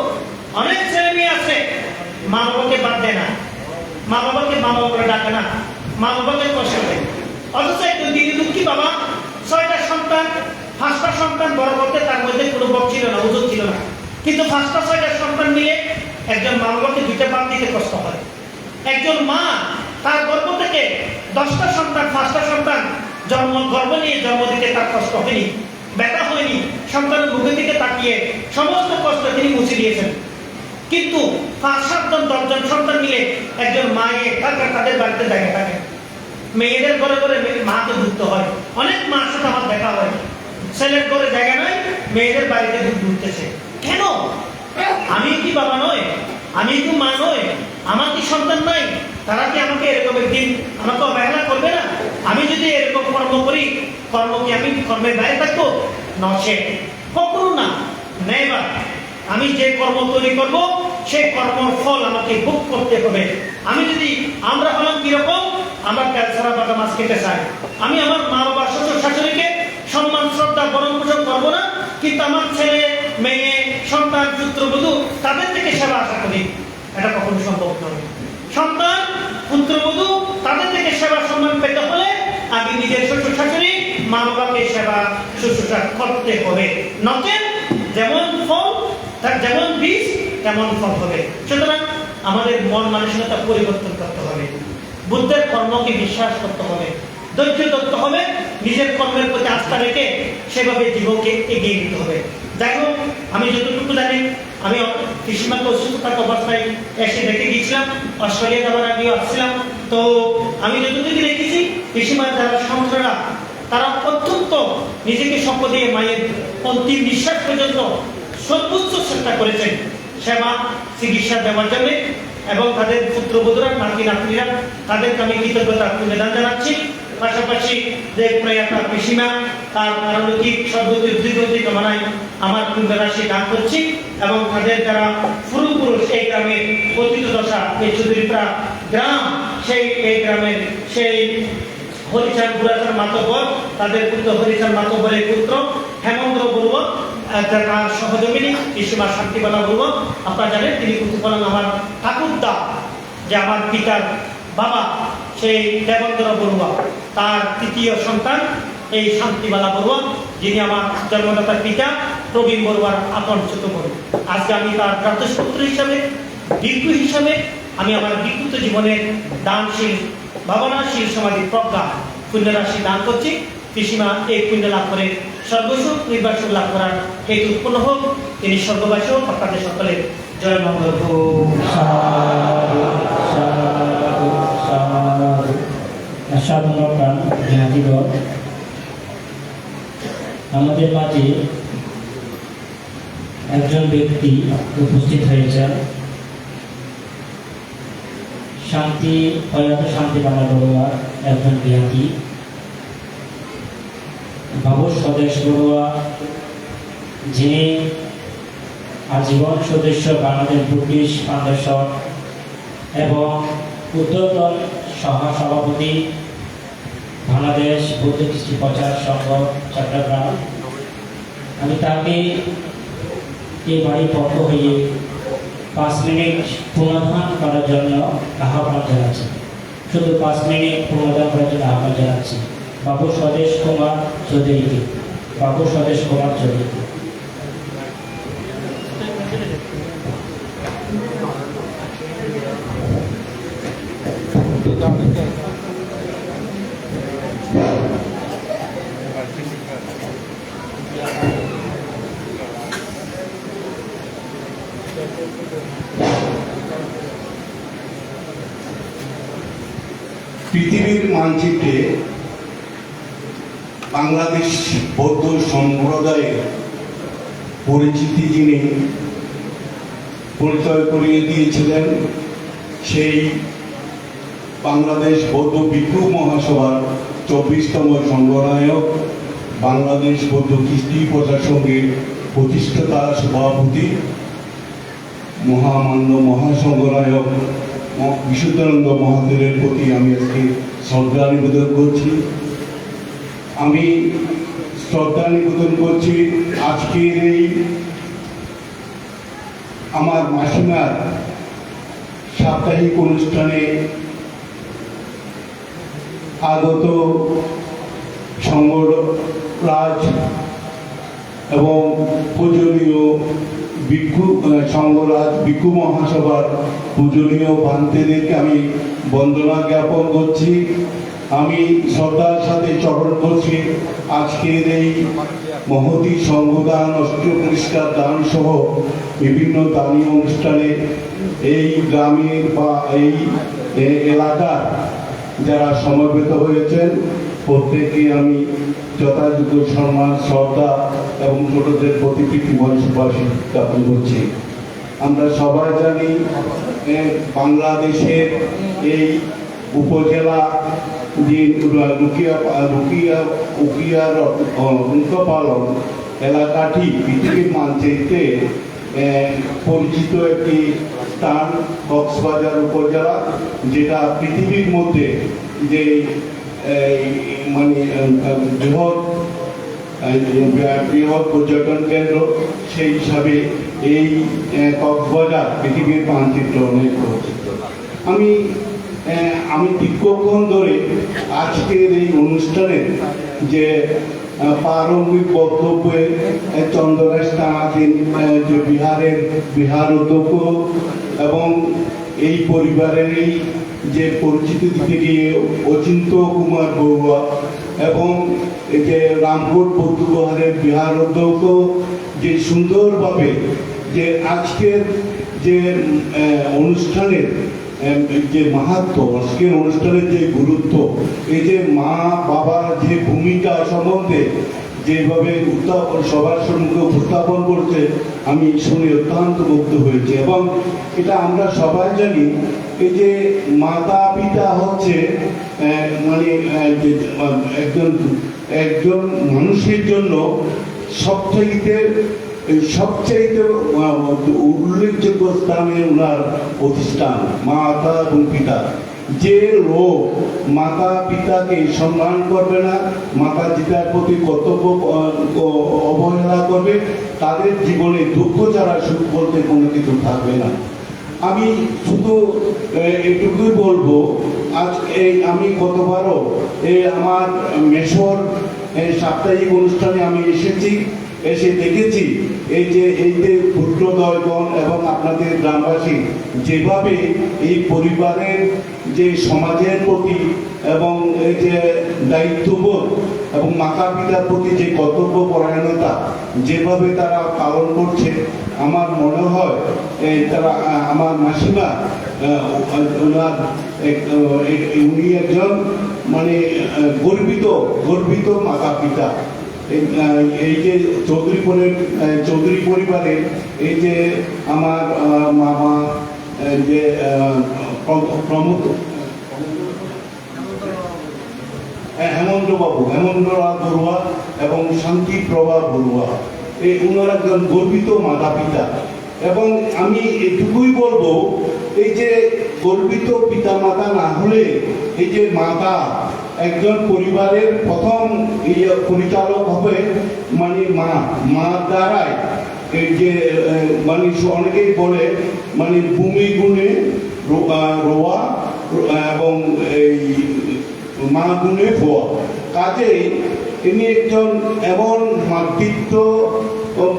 অনেক ছেলে মেয়ে আছে মা বাবাকে বাদ দেয় না, মা বাবাকে মা বাবা করে ডাকে না, মা বাবাকে কষ্ট দেয়। অথচ একজন দিদি দুঃখী বাবা, 6টা সন্তান, 5টা সন্তান বড় করতে তার মধ্যে কোনো বক ছিল না, ওজন ছিল না, কিন্তু 5টা 6টা সন্তান নিয়ে একজন মা বাবাকে 2টা পান দিতে কষ্ট হয়। একজন মা তার গর্ভ থেকে 10টা সন্তান, 5টা সন্তান গর্ভ নিয়ে জন্ম দিতে তার কষ্ট হয়নি, ব্যথা হয়নি। সন্তানের মুখের দিকে তাকিয়ে সমস্ত কষ্ট তিনি মুছে দিয়েছেন। কিন্তু 5-7 জন 10 জন সন্তান মিলে একজন মায়ে তাদের বাড়িতে দেখা থাকে, মেয়েদের ঘরে ঘরে মাকে ঢুকতে হয়। অনেক মার সাথে আমার দেখা হয়, ছেলের ঘরে জায়গা নয়, মেয়েদের বাড়িতে ঢুকতেছে। কেন? আমি কি বাবা নয়? আমি কি মা নয়? আমার কি সন্তান নাই? তারা কি আমাকে এরকম একদিন আমাকে অবহেলা করবে না? আমি যদি এরকম কর্ম করি, কর্ম কি আমি কর্মের বাইরে থাকবো? নচে কখনো না, নেবার। আমি যে কর্ম তৈরি করব, সেই কর্মের ফল আমাকে ভোগ করতে হবে। আমি যদি, আমরা হলাম কিরকম, আমরা ক্যালসারা বাটা মাছ খেতে চাই। আমি আমার মা বাবা শ্বশুর শাশুড়িকে সম্মান শ্রদ্ধা বরণ পোষণ করবো না, কিন্তু আমার ছেলে মেয়ে সন্তান পুত্রবধূ তাদের থেকে সেবা আশা করি, এটা কখনো সম্ভব নয়। সন্তান পুত্রবধূ তাদের থেকে সেবা সম্মান পেতে হলে আমি নিজের শ্বশুর শাশুড়ি মা বাবাকে সেবা শুশ্রূষা করতে হবে, নচেত যেমন ফল তার যেমন বীজ তেমন ফল হবে। সুতরাং আমাদের মন মানসিকতা পরিবর্তন করতে হবে, বুদ্ধের কর্মকে বিশ্বাস করতে হবে, ধৈর্য ধরতে হবে, নিজের কর্মের প্রতি আস্থা রেখে সেভাবে জীবনকে এগিয়ে নিতে হবে। যাই হোক, আমি যতটুকু জানি, আমি পিসিমাকে অসুস্থ থাকা অবস্থায় এসে দেখে গিয়েছিলাম, অস্ট্রেলিয়া যাওয়ার আগেও আসছিলাম। তো আমি যতটুকু দেখেছি, পিসিমার যারা সংসাররা তারা অত্যন্ত নিজেকে সঁপে দিয়ে মায়ের অন্তিম নিঃশ্বাস পর্যন্ত সর্বোচ্চ চেষ্টা করেছেন সেবা চিকিৎসা দেওয়ার জন্য, এবং তাদের পুত্রবধূরা নাতি নাতনিরা তাদেরকে আমি কৃতজ্ঞতা নিবেদন জানাচ্ছি। পাশাপাশি যে প্রয়াতা পিসিমা তার পারলৌকিক সর্বোচ্চ দীর্ঘতি কামনায় আমার পুণ্যরাশি দান করছি, এবং তাদের যারা পূর্বপুরুষ এই গ্রামের পতিত দশা, এই চৌধুরীপাড়া গ্রাম, সেই এই গ্রামের সেই হরিচাঁদ বুড়াচার মাতব্বর, তাদের পুত্র হরিচাঁদ মাতব্বরের পুত্র হেমন্দ্র বড়ুয়া, তার সহযোগিনী পিসিমা শান্তিবালা বড়ুয়া। আপনারা জানেন তিনি কুতুপালন আমার ঠাকুরদা, যে আমার পিতার বাবা সেই দেবেন্দ্র বড়ুয়া, তার তৃতীয় সন্তান এই শান্তিবালা বড়ুয়া, যিনি আমার জন্মদাতার পিতা প্রবীণ বড়ুয়ার আপন ছোট বোন। আজকে আমি তার প্রাপ্তপুত্র হিসাবে, দীর্ঘ হিসাবে আমি আমার বিকৃত জীবনের দানশীল ভাবনাশীল সমাধি প্রজ্ঞা পুণ্যরাশি দান করছি। পিসিমা এই পুণ্য লাভ করে সর্বসুখ নির্বাসন লাভ করার হেতু উৎপন্ন হোক, তিনি স্বর্গবাসী হোক। আপনাদের সকলের জয় মঙ্গল হোক। সাধনপ্রাণ জ্ঞাতিগণ, আমাদের মাঝে একজন ব্যক্তি উপস্থিত হয়েছেন, শান্তিবালা বড়ুয়া একজন জ্ঞাতি, বাবু স্বদেশ বড়ুয়া, যিনি আজীবন সদস্য বাংলাদেশ বুদ্ধিস্ট ফাউন্ডেশন এবং উদ্যোগদল সহ-সভাপতি বাংলাদেশ বৌদ্ধ কৃষ্টি প্রচার সংঘ চট্টগ্রাম। আমি তাকে এই বাড়ির পক্ষ হয়ে 5 মিনিট পুনর্ধান করার জন্য আহ্বান জানাচ্ছি। শুধু 5 মিনিট পুনর্ধান করার জন্য আহ্বান জানাচ্ছি বাবু স্বদেশ কুমার চৌধুরীকে। বাবু স্বদেশ কুমার চৌধুরী। পৃথিবীর মানচিত্রে বাংলাদেশ বৌদ্ধ সম্প্রদায়ের পরিচিতি যিনি পরিচয় করিয়ে দিয়েছিলেন, সেই বাংলাদেশ বৌদ্ধ ভিক্ষু মহাসভার 24তম সংঘনায়ক, বাংলাদেশ বৌদ্ধ কৃষ্টি প্রচার সংঘের প্রতিষ্ঠাতা সভাপতি, মহামান্য মহাসংঘনায়ক বিশুদ্ধানন্দ মহাদেবের প্রতি আমি আজকে শ্রদ্ধা নিবেদন করছি। আমি শ্রদ্ধা নিবেদন করছি আজকের এই আমার মাসিমার সাপ্তাহিক অনুষ্ঠানে আগত সংঘরাজ এবং পূজনীয় সংঘরাজ ভিক্ষু মহাসভার পূজনীয় ভান্তেদেরকে আমি বন্দনা জ্ঞাপন করছি। আমি শ্রদ্ধার সাথে চরণ করছি আজকের এই মহতী সংঘদান, অষ্টপুরস্কার দান সহ বিভিন্ন দানী অনুষ্ঠানে এই গ্রামের বা এই এলাকার যারা সমবেত হয়েছেন প্রত্যেকে আমি যথাযথ সম্মান, শ্রদ্ধা এবং ছোটদের প্রতি প্রীতি সুভাষী জ্ঞাপন করছি। আমরা সবাই জানি বাংলাদেশের এই উপজেলা যে রুকিয়াপালন এলাকাটি পৃথিবীর মানচিত্রে পরিচিত একটি স্থান, কক্সবাজার উপজেলা, যেটা পৃথিবীর মধ্যে যে মানে বৃহৎ পর্যটন কেন্দ্র, সেই হিসাবে এই কক্সবাজার পৃথিবীর মানচিত্র অনেক পরিচিত। আমি দীর্ঘক্ষণ ধরে আজকের এই অনুষ্ঠানে যে প্রারম্ভিক বক্তব্যে চন্দ্ররাজ টানাদিন যে বিহার অধ্যক্ষ এবং এই পরিবারেরই যে পরিচিতি দিতে গিয়ে অচিন্ত কুমার বড়ুয়া এবং এই যে রামপুর বৌদ্ধবিহারের বিহার অধ্যক্ষ যে সুন্দরভাবে যে আজকের যে অনুষ্ঠানের যে মাহাত্ম্য, আজকের অনুষ্ঠানের যে গুরুত্ব, এই যে মা বাবার যে ভূমিকা সম্বন্ধে যেভাবে সবার সম্মুখে উপস্থাপন করছে, আমি শুনে অত্যন্ত মুগ্ধ হয়েছি। এবং এটা আমরা সবাই জানি, এই যে মাতা পিতা হচ্ছে মানে একজন মানুষের জন্য সবচাইতে উল্লেখযোগ্য স্থানে ওনার প্রতিষ্ঠান মাতা এবং পিতা। যে লোক মাতা পিতাকে সম্মান করবে না, মাতা পিতার প্রতি কর্তব্য অবহেলা করবে, তাদের জীবনে দুঃখ ছাড়া সুখ বলতে কোনো কিছু থাকবে না। আমি শুধু এটুকুই বলবো, আজ আমি গতবারও আমার মেশর সাপ্তাহিক অনুষ্ঠানে আমি এসে দেখেছি এই যে পুত্রদয়গণ এবং আপনাদের গ্রামবাসী যেভাবে এই পরিবারের যে সমাজের প্রতি এবং এই যে দায়িত্ববোধ এবং মাতা পিতার প্রতি যে কর্তব্য পরায়ণতা যেভাবে তারা পালন করছে, আমার মনে হয় তারা আমার মাসিমা উনি একজন মানে গর্বিত মাতা পিতা। এই যে চৌধুরী পরিবারের এই যে আমার মামা যে হেমন্তলাল বড়ুয়া এবং শান্তিপ্রভা বড়ুয়া, এই ওনারা একজন গর্বিত মাতা পিতা। এবং আমি এটুকুই বলবো, এই যে গর্বিত পিতা মাতা না হলে এই যে মাতা একজন পরিবারের প্রথম পরিচালক হবে, মানে মা দ্বারাই এই যে মানে অনেকেই বলে মানে ভূমি গুণে রোয়া এবং এই মা গুণে ভোয়া। কাজেই তিনি একজন এমন মাতৃত্ব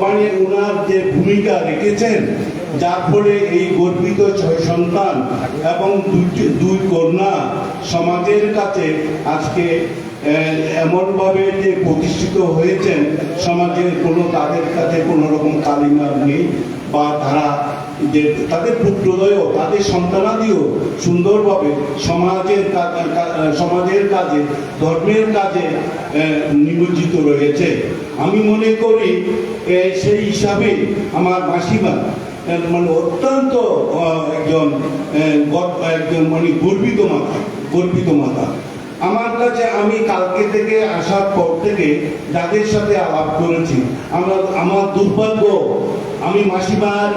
মানে ওনার যে ভূমিকা রেখেছেন, যার ফলে এই গর্বিত 6 সন্তান এবং দুই কন্যা সমাজের কাছে আজকে এমনভাবে যে প্রতিষ্ঠিত হয়েছেন, সমাজের তাদের কাছে কোনো রকম কালিমা নেই, বা তারা যে তাদের পুত্রদয় তাদের সন্তানাদিও সুন্দরভাবে সমাজের কাজে ধর্মের কাজে নিমজ্জিত রয়েছে। আমি মনে করি সেই হিসাবে আমার মাসিমা মানে অত্যন্ত একজন মানে গর্বিত মাতা। আমার কাছে আমি কালকে থেকে আসার পর থেকে যাদের সাথে আলাপ করেছি, আমার দুর্ভাগ্য আমি মাসিমার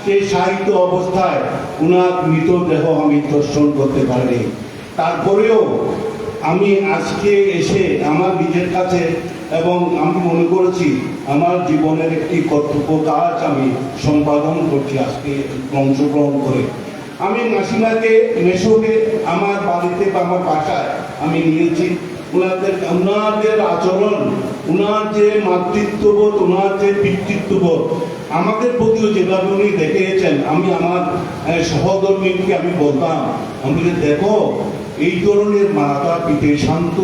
সেই সাহিত্য অবস্থায় ওনার মৃতদেহ আমি দর্শন করতে পারিনি। তারপরেও আমি আজকে এসে আমার নিজের কাছে এবং আমি মনে করেছি আমার জীবনের একটি কর্তব্য কাজ আমি সম্পাদন করছি আজকে অংশগ্রহণ করে। আমি মাসিমাকে মেশোকে আমার বাড়িতে বা আমার বাসায় আমি নিয়েছি। ওনাদের আচরণ, ওনার যে মাতৃত্ববোধ, ওনার যে পিতৃত্ববোধ আমাদের প্রতিও যেভাবে উনি দেখিয়েছেন, আমি আমার সহধর্মীকে আমি বলতাম, আমি দেখো এই ধরনের মাতা পিতে শান্ত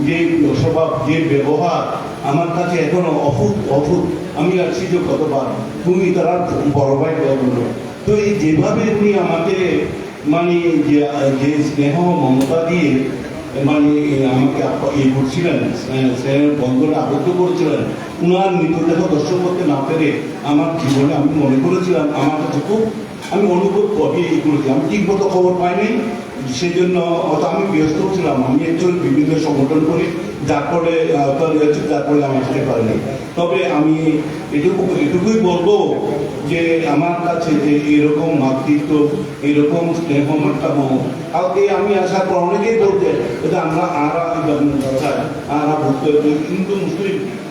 যে স্বভাব, যে ব্যবহার আমার কাছে এখনো অফুট। আমি আসছি যে কতবার তুমি তারা বড় ভাই বলো। তো এই যেভাবে উনি আমাকে মানে যে স্নেহ মমতা দিয়ে মানে আমাকে করছিলেন, বন্ধনে আবদ্ধ করছিলেন, উনার মৃতদেহ দর্শন করতে না পেরে আমার জীবনে আমি মনে করেছিলাম আমার কাছে খুব আমি অনুভব করি করেছি। আমি ঠিক মতো খবর পাইনি, সেই জন্য অত আমি ব্যস্ত ছিলাম। আমি একজন বিভিন্ন সংগঠন করি, যার ফলে যার ফলে আমি আসতে পারিনি। তবে আমি এটুকুই বলবো যে আমার কাছে যে এরকম মাতৃত্ব, এরকম স্নেহ মাত্রামো, কালকে আমি আসার পর অনেকেই বলতে যে আমরা কিন্তু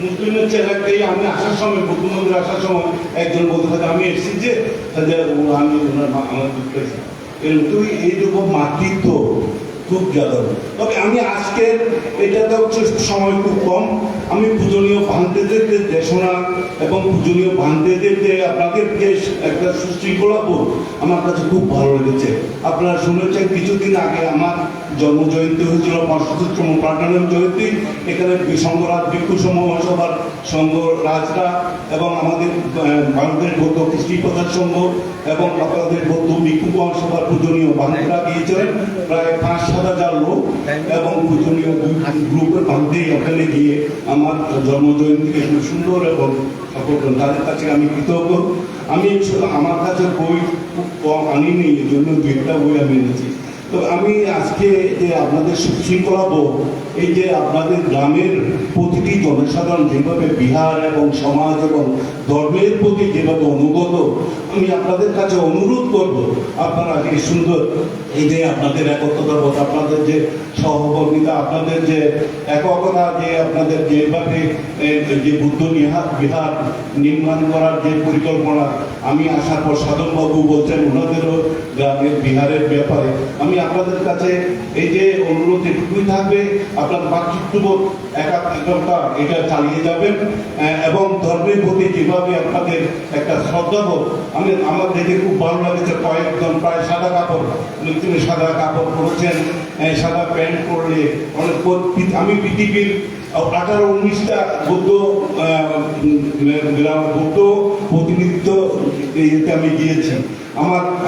মুসলিমের চেহারাকেই আমি আসার সময় বৌদ্ধ মন্দিরে আসার সময় একজন বলতে থাকে আমি এসেছি যে আমি ওনার আমার দুঃখ পেয়েছি। তুই এইরকম মাতৃত্ব খুব জ্ঞাত। তবে আমি আজকের এটাতে হচ্ছে সময় খুব কম। আমি পূজনীয় ভান্তেদের যে দেশনা এবং পূজনীয় ভান্তেদের যে আপনাদের যে একটা সুশৃঙ্খলাবোধ আমার কাছে খুব ভালো লেগেছে। আপনারা শুনেছেন কিছুদিন আগে আমার জন্ম জয়ন্তী হয়েছিল, ৫৫তম প্লাটিনাম জয়ন্তী। এখানে সংঘরাজ ভিক্ষু মহাসভার সংঘ রাজরা এবং আমাদের বাংলাদেশ বৌদ্ধ কৃষ্টি প্রচার সংঘ এবং আপনাদের বৌদ্ধ ভিক্ষু মহাসভার পূজনীয় ভান্তেরা গিয়েছিলেন প্রায় ৫-৭ হাজার লোক এবং পূজনীয় গ্রুপের ভান্তে ওখানে গিয়ে আমার জন্ম জয়ন্তীকে খুব সুন্দর এবং সফল করেন। তাদের কাছে আমি কৃতজ্ঞ। আমি আমার কাছে বই খুব কম আনিনি, এই জন্য 2টা বই আমি এনেছি। তো আমি আজকে যে আপনাদের সুশৃঙ্খলাবোধ, এই যে আপনাদের গ্রামের প্রতিটি জনসাধারণ যেভাবে বিহার এবং সমাজ এবং ধর্মের প্রতি যেভাবে অনুগত, আমি আপনাদের কাছে অনুরোধ করব আপনারা এই সুন্দর এই যে আপনাদের একত্রতাবোধ, আপনাদের যে সহযোগিতা, আপনাদের যে এককতা, যে আপনাদের যেভাবে যে বুদ্ধ বিহার নির্মাণ করার যে পরিকল্পনা, আমি আসার পর সাধনবাবু বলছেন ওনাদেরও গ্রামের বিহারের ব্যাপারে আমি আপনাদের কাছে এই যে অনুরোধ এটুকুই থাকবে, আপনার মাতৃত্ববোধ একাত্মতা এটা চালিয়ে যাবেন এবং ধর্মের প্রতি যেভাবে আপনাদের একটা শ্রদ্ধাবোধ, আমার দেখে খুব ভালো লাগছে। কয়েকজন প্রায় সাদা কাপড়, তিনি সাদা কাপড় পরেছেন, সাদা প্যান্ট পরলে অনেক। আমি পৃথিবীর 18-19টা বৌদ্ধ বৌদ্ধ প্রতিনিধিত্ব আমি গিয়েছি।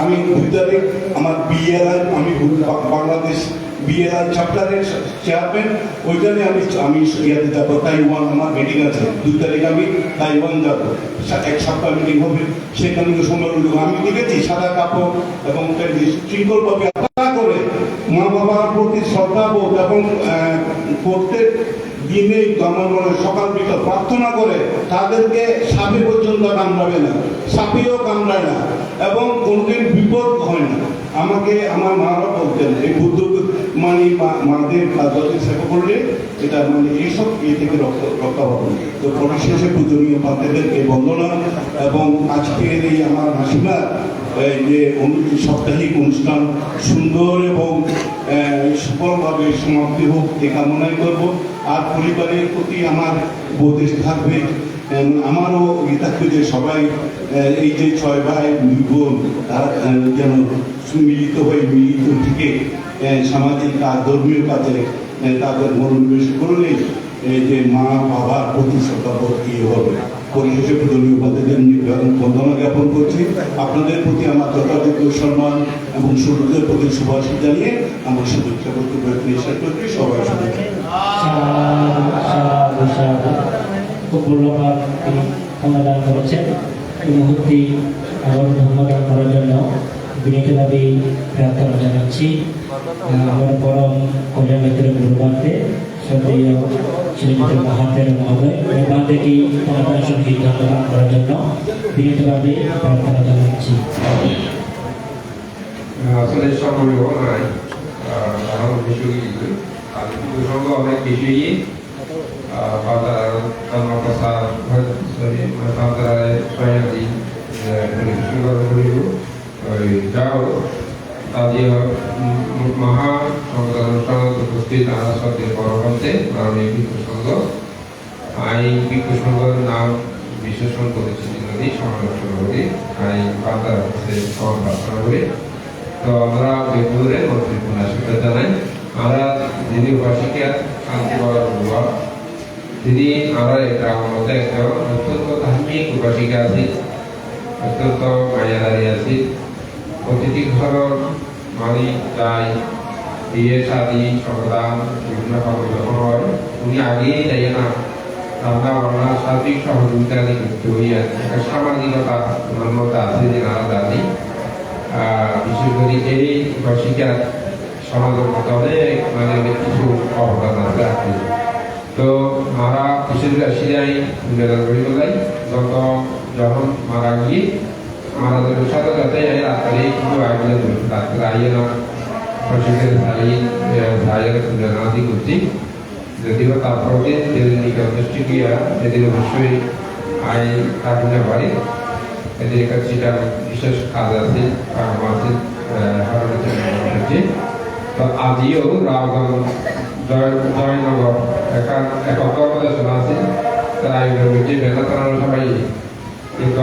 আমি 2 তারিখ আমার বিএলআই, আমি বাংলাদেশ বিএলআই চ্যাপ্টারের চেয়ারম্যান, ওইখানে আমি ইয়াতে যাবো তাইওয়ান, আমার মিটিং আছে 2 তারিখ আমি তাইওয়ান যাবো, 1 সপ্তাহ মিটিং হবে, সেখানে সময় আমি দেখেছি সাদা কাপড় এবং শৃঙ্খলভাবে করে মা বাবার প্রতি শ্রদ্ধাবোধ এবং প্রত্যেক দিনে আমার মনে সকাল বিকাল প্রার্থনা করে তাদেরকে সাপে পর্যন্ত কামড়াবে না, সাপেও কামড়ায় না এবং কোনদিন বিপদ হয় না। আমাকে আমার মারা বলতেন এই বুদ্ধ মানে মাদের কাজে সেবা করলে এটা মানে এইসব থেকে রক্ষা পাবো। তো পরিশেষে পূজনীয় পাত্রদেরকে বন্দনা এবং আজকের এই আমার মাসিমা যে সাপ্তাহিক অনুষ্ঠান সুন্দর এবং সুফলভাবে সমাপ্তি হোক এ কামনাই করবো। আর পরিবারের প্রতি আমার উপদেশ থাকবে, আমারও থাকবে যে সবাই এই যে 6 ভাই বোন তারা যেন মিলিত হয়ে মিলিত থেকে সামাজিক কাজ, ধর্মীয় কাজে তাদের মনোনিবেশ করলে যে মা বাবার প্রতি শ্রদ্ধাবোধ ইয়ে হবে। পরিশেষে পূজনীয় পাত্রদের বন্দনা জ্ঞাপন করছি। আপনাদের প্রতি আমার যথাযোগ্য সম্মান এবং সূর্যদের প্রতি শুভাশী জানিয়ে আমার শুভেচ্ছা বক্তব্য শেষ করছি। সবাই শুভেচ্ছা। খুব মূল্যবান তিনি ক্ষমতাদান করেছেন। এই মুহূর্তে আবার ধন্যবাদ করার জন্য বিনীতভাবে প্রার্থনা জানাচ্ছি আমার পরম কল্যাণ মিত্র গুরুবান্তে শ্রদ্ধেয় শ্রীযুক্ত মহাতের মহোদয় এই বান্তেটি ক্ষমতার সঙ্গে ধন্যবাদ করার জন্য বিনীতভাবে প্রার্থনা জানাচ্ছি। আসলে সকলে নাই আমার বিষয় সঙ্গে অনেক কিছুই যাও তাদের মহা সংগঠন উপস্থিত আনা সত্ত্বে পরবর্তী মাননীয় ভিক্ষু সংঘ আই ভিক্ষু সংঘের নাম বিশ্লেষণ করেছি নদী সংরক্ষণ করি আই বার্তার কাছে সমান প্রার্থনা করি। তো আমরা বেঙ্গুরে মন্ত্রীপূর্ণ আশীর্বাদ জানাই। আমরা যিনি উপাসিকা শান্তি বাবা তিনি আমরা গ্রামের মধ্যে একজন অত্যন্ত ধার্মিক উপাসিকা আছি, অত্যন্ত মায়াদারি আছি। প্রতিটি ঘর মানি যাই বিয়ে শাদী সমাধান বিভিন্ন কাজ যখন হয় উনি আগেই যাই না রান্না বান্না সার্বিক সহযোগিতা করতে হইয়া একটা সামাজিকতা মান্যতা আছে যে নারা জানি বিশেষ করে এই শিক্ষার সমাজের মতো অনেক মানে অনেক কিছু অবদান আছে আর কি। তো মারা বিশেষ করে সিরাই মেলা করি বলাই যত যখন মারা গিয়ে মারা যাওয়ার সাথে সাথে রাত্রে কিছু আগে রাত্রে আইয়ে না প্রশিক্ষণের সাইয়ের জানাদি করছি যদিও তারপরে যেদিন নিকটষ্টি গিয়া সেদিন অবশ্যই আয় থাকতে পারে এদের কাছে সেটা বিশেষ কাজ আছে আছে তো আজিও রাওগঞ্জ জয়নগর একত্র আছে তারা আয়োজন মেলা তারা সবাই কিন্তু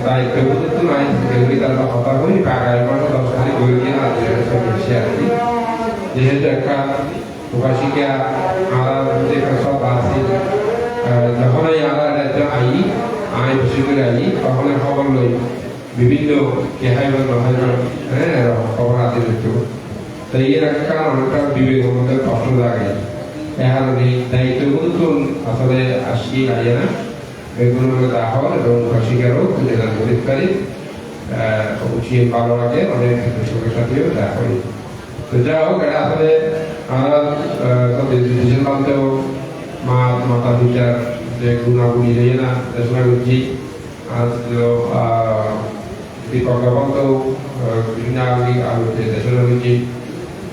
দায়িত্ব তো নাই সেগুলি তারা হতা হই আগামী মাসে 10 তারিখ হয়ে গিয়ে বেশি আর কি যেহেতু একটা উপাসিকা আলাদা সব আছে যখন এই আলাদা আই বেশি করে তখন খবর লই বিভিন্ন কেহাইবার নহাইবার খবর আছে একটু তো এর একটা অনেকটা বিবেকের মধ্যে কষ্ট লাগে এখন এই দায়িত্বগুলো তো আসলে আসি আইয়ে না এগুলো দাহর এবং উপাসিকারও জেলা গরিবকারী উঠিয়ে ভালো লাগে অনেক কৃষকের সাথেও দেখা করি তো যা হোক এটা আসলে আমরা দেশের মধ্যেও মাতা পিতার যে গুণাগুণি রয়ে না দেশনা করছি আর দীপকবান্ধব বিভিন্ন আলোচনা দেশনা করছি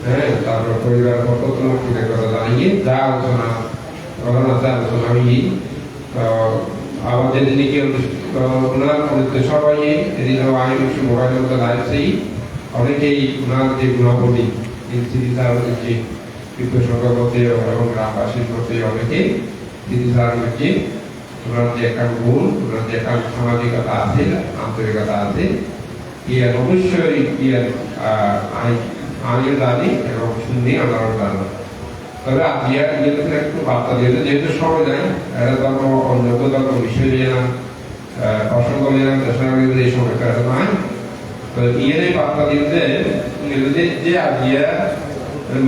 হ্যাঁ তারপর পরিবার কত কৃতজ্ঞতা জানিয়ে যা আলোচনা করার আছে আলোচনা হই আমাদের যেদিকে ওনার সবাই এদিন আইন মোবাইলের মধ্যে লাগছেই অনেকেই ওনার যে গুণাবলী যে বিজ্ঞসংখ্যার মধ্যে এবং গ্রামবাসীর মধ্যে অনেকে চিকিৎসার হচ্ছে ওনার যে একটা গুণ ওনার যে একটা সামাজিকতা আছে আন্তরিকতা আছে ইয়ার অবশ্যই ইয়ার আমিও জানি এবং শুনি আমরাও জানি তবে আপিয়া ইয়েতে একটু বার্তা দিয়ে যেহেতু সময় নাই এটা ধর্ম অন্য ধর্ম বিষয় নিয়ে না প্রসঙ্গ নিয়ে না দেশের এই সময়টা নাই তো ইয়ের বার্তা দিতে যে আপিয়া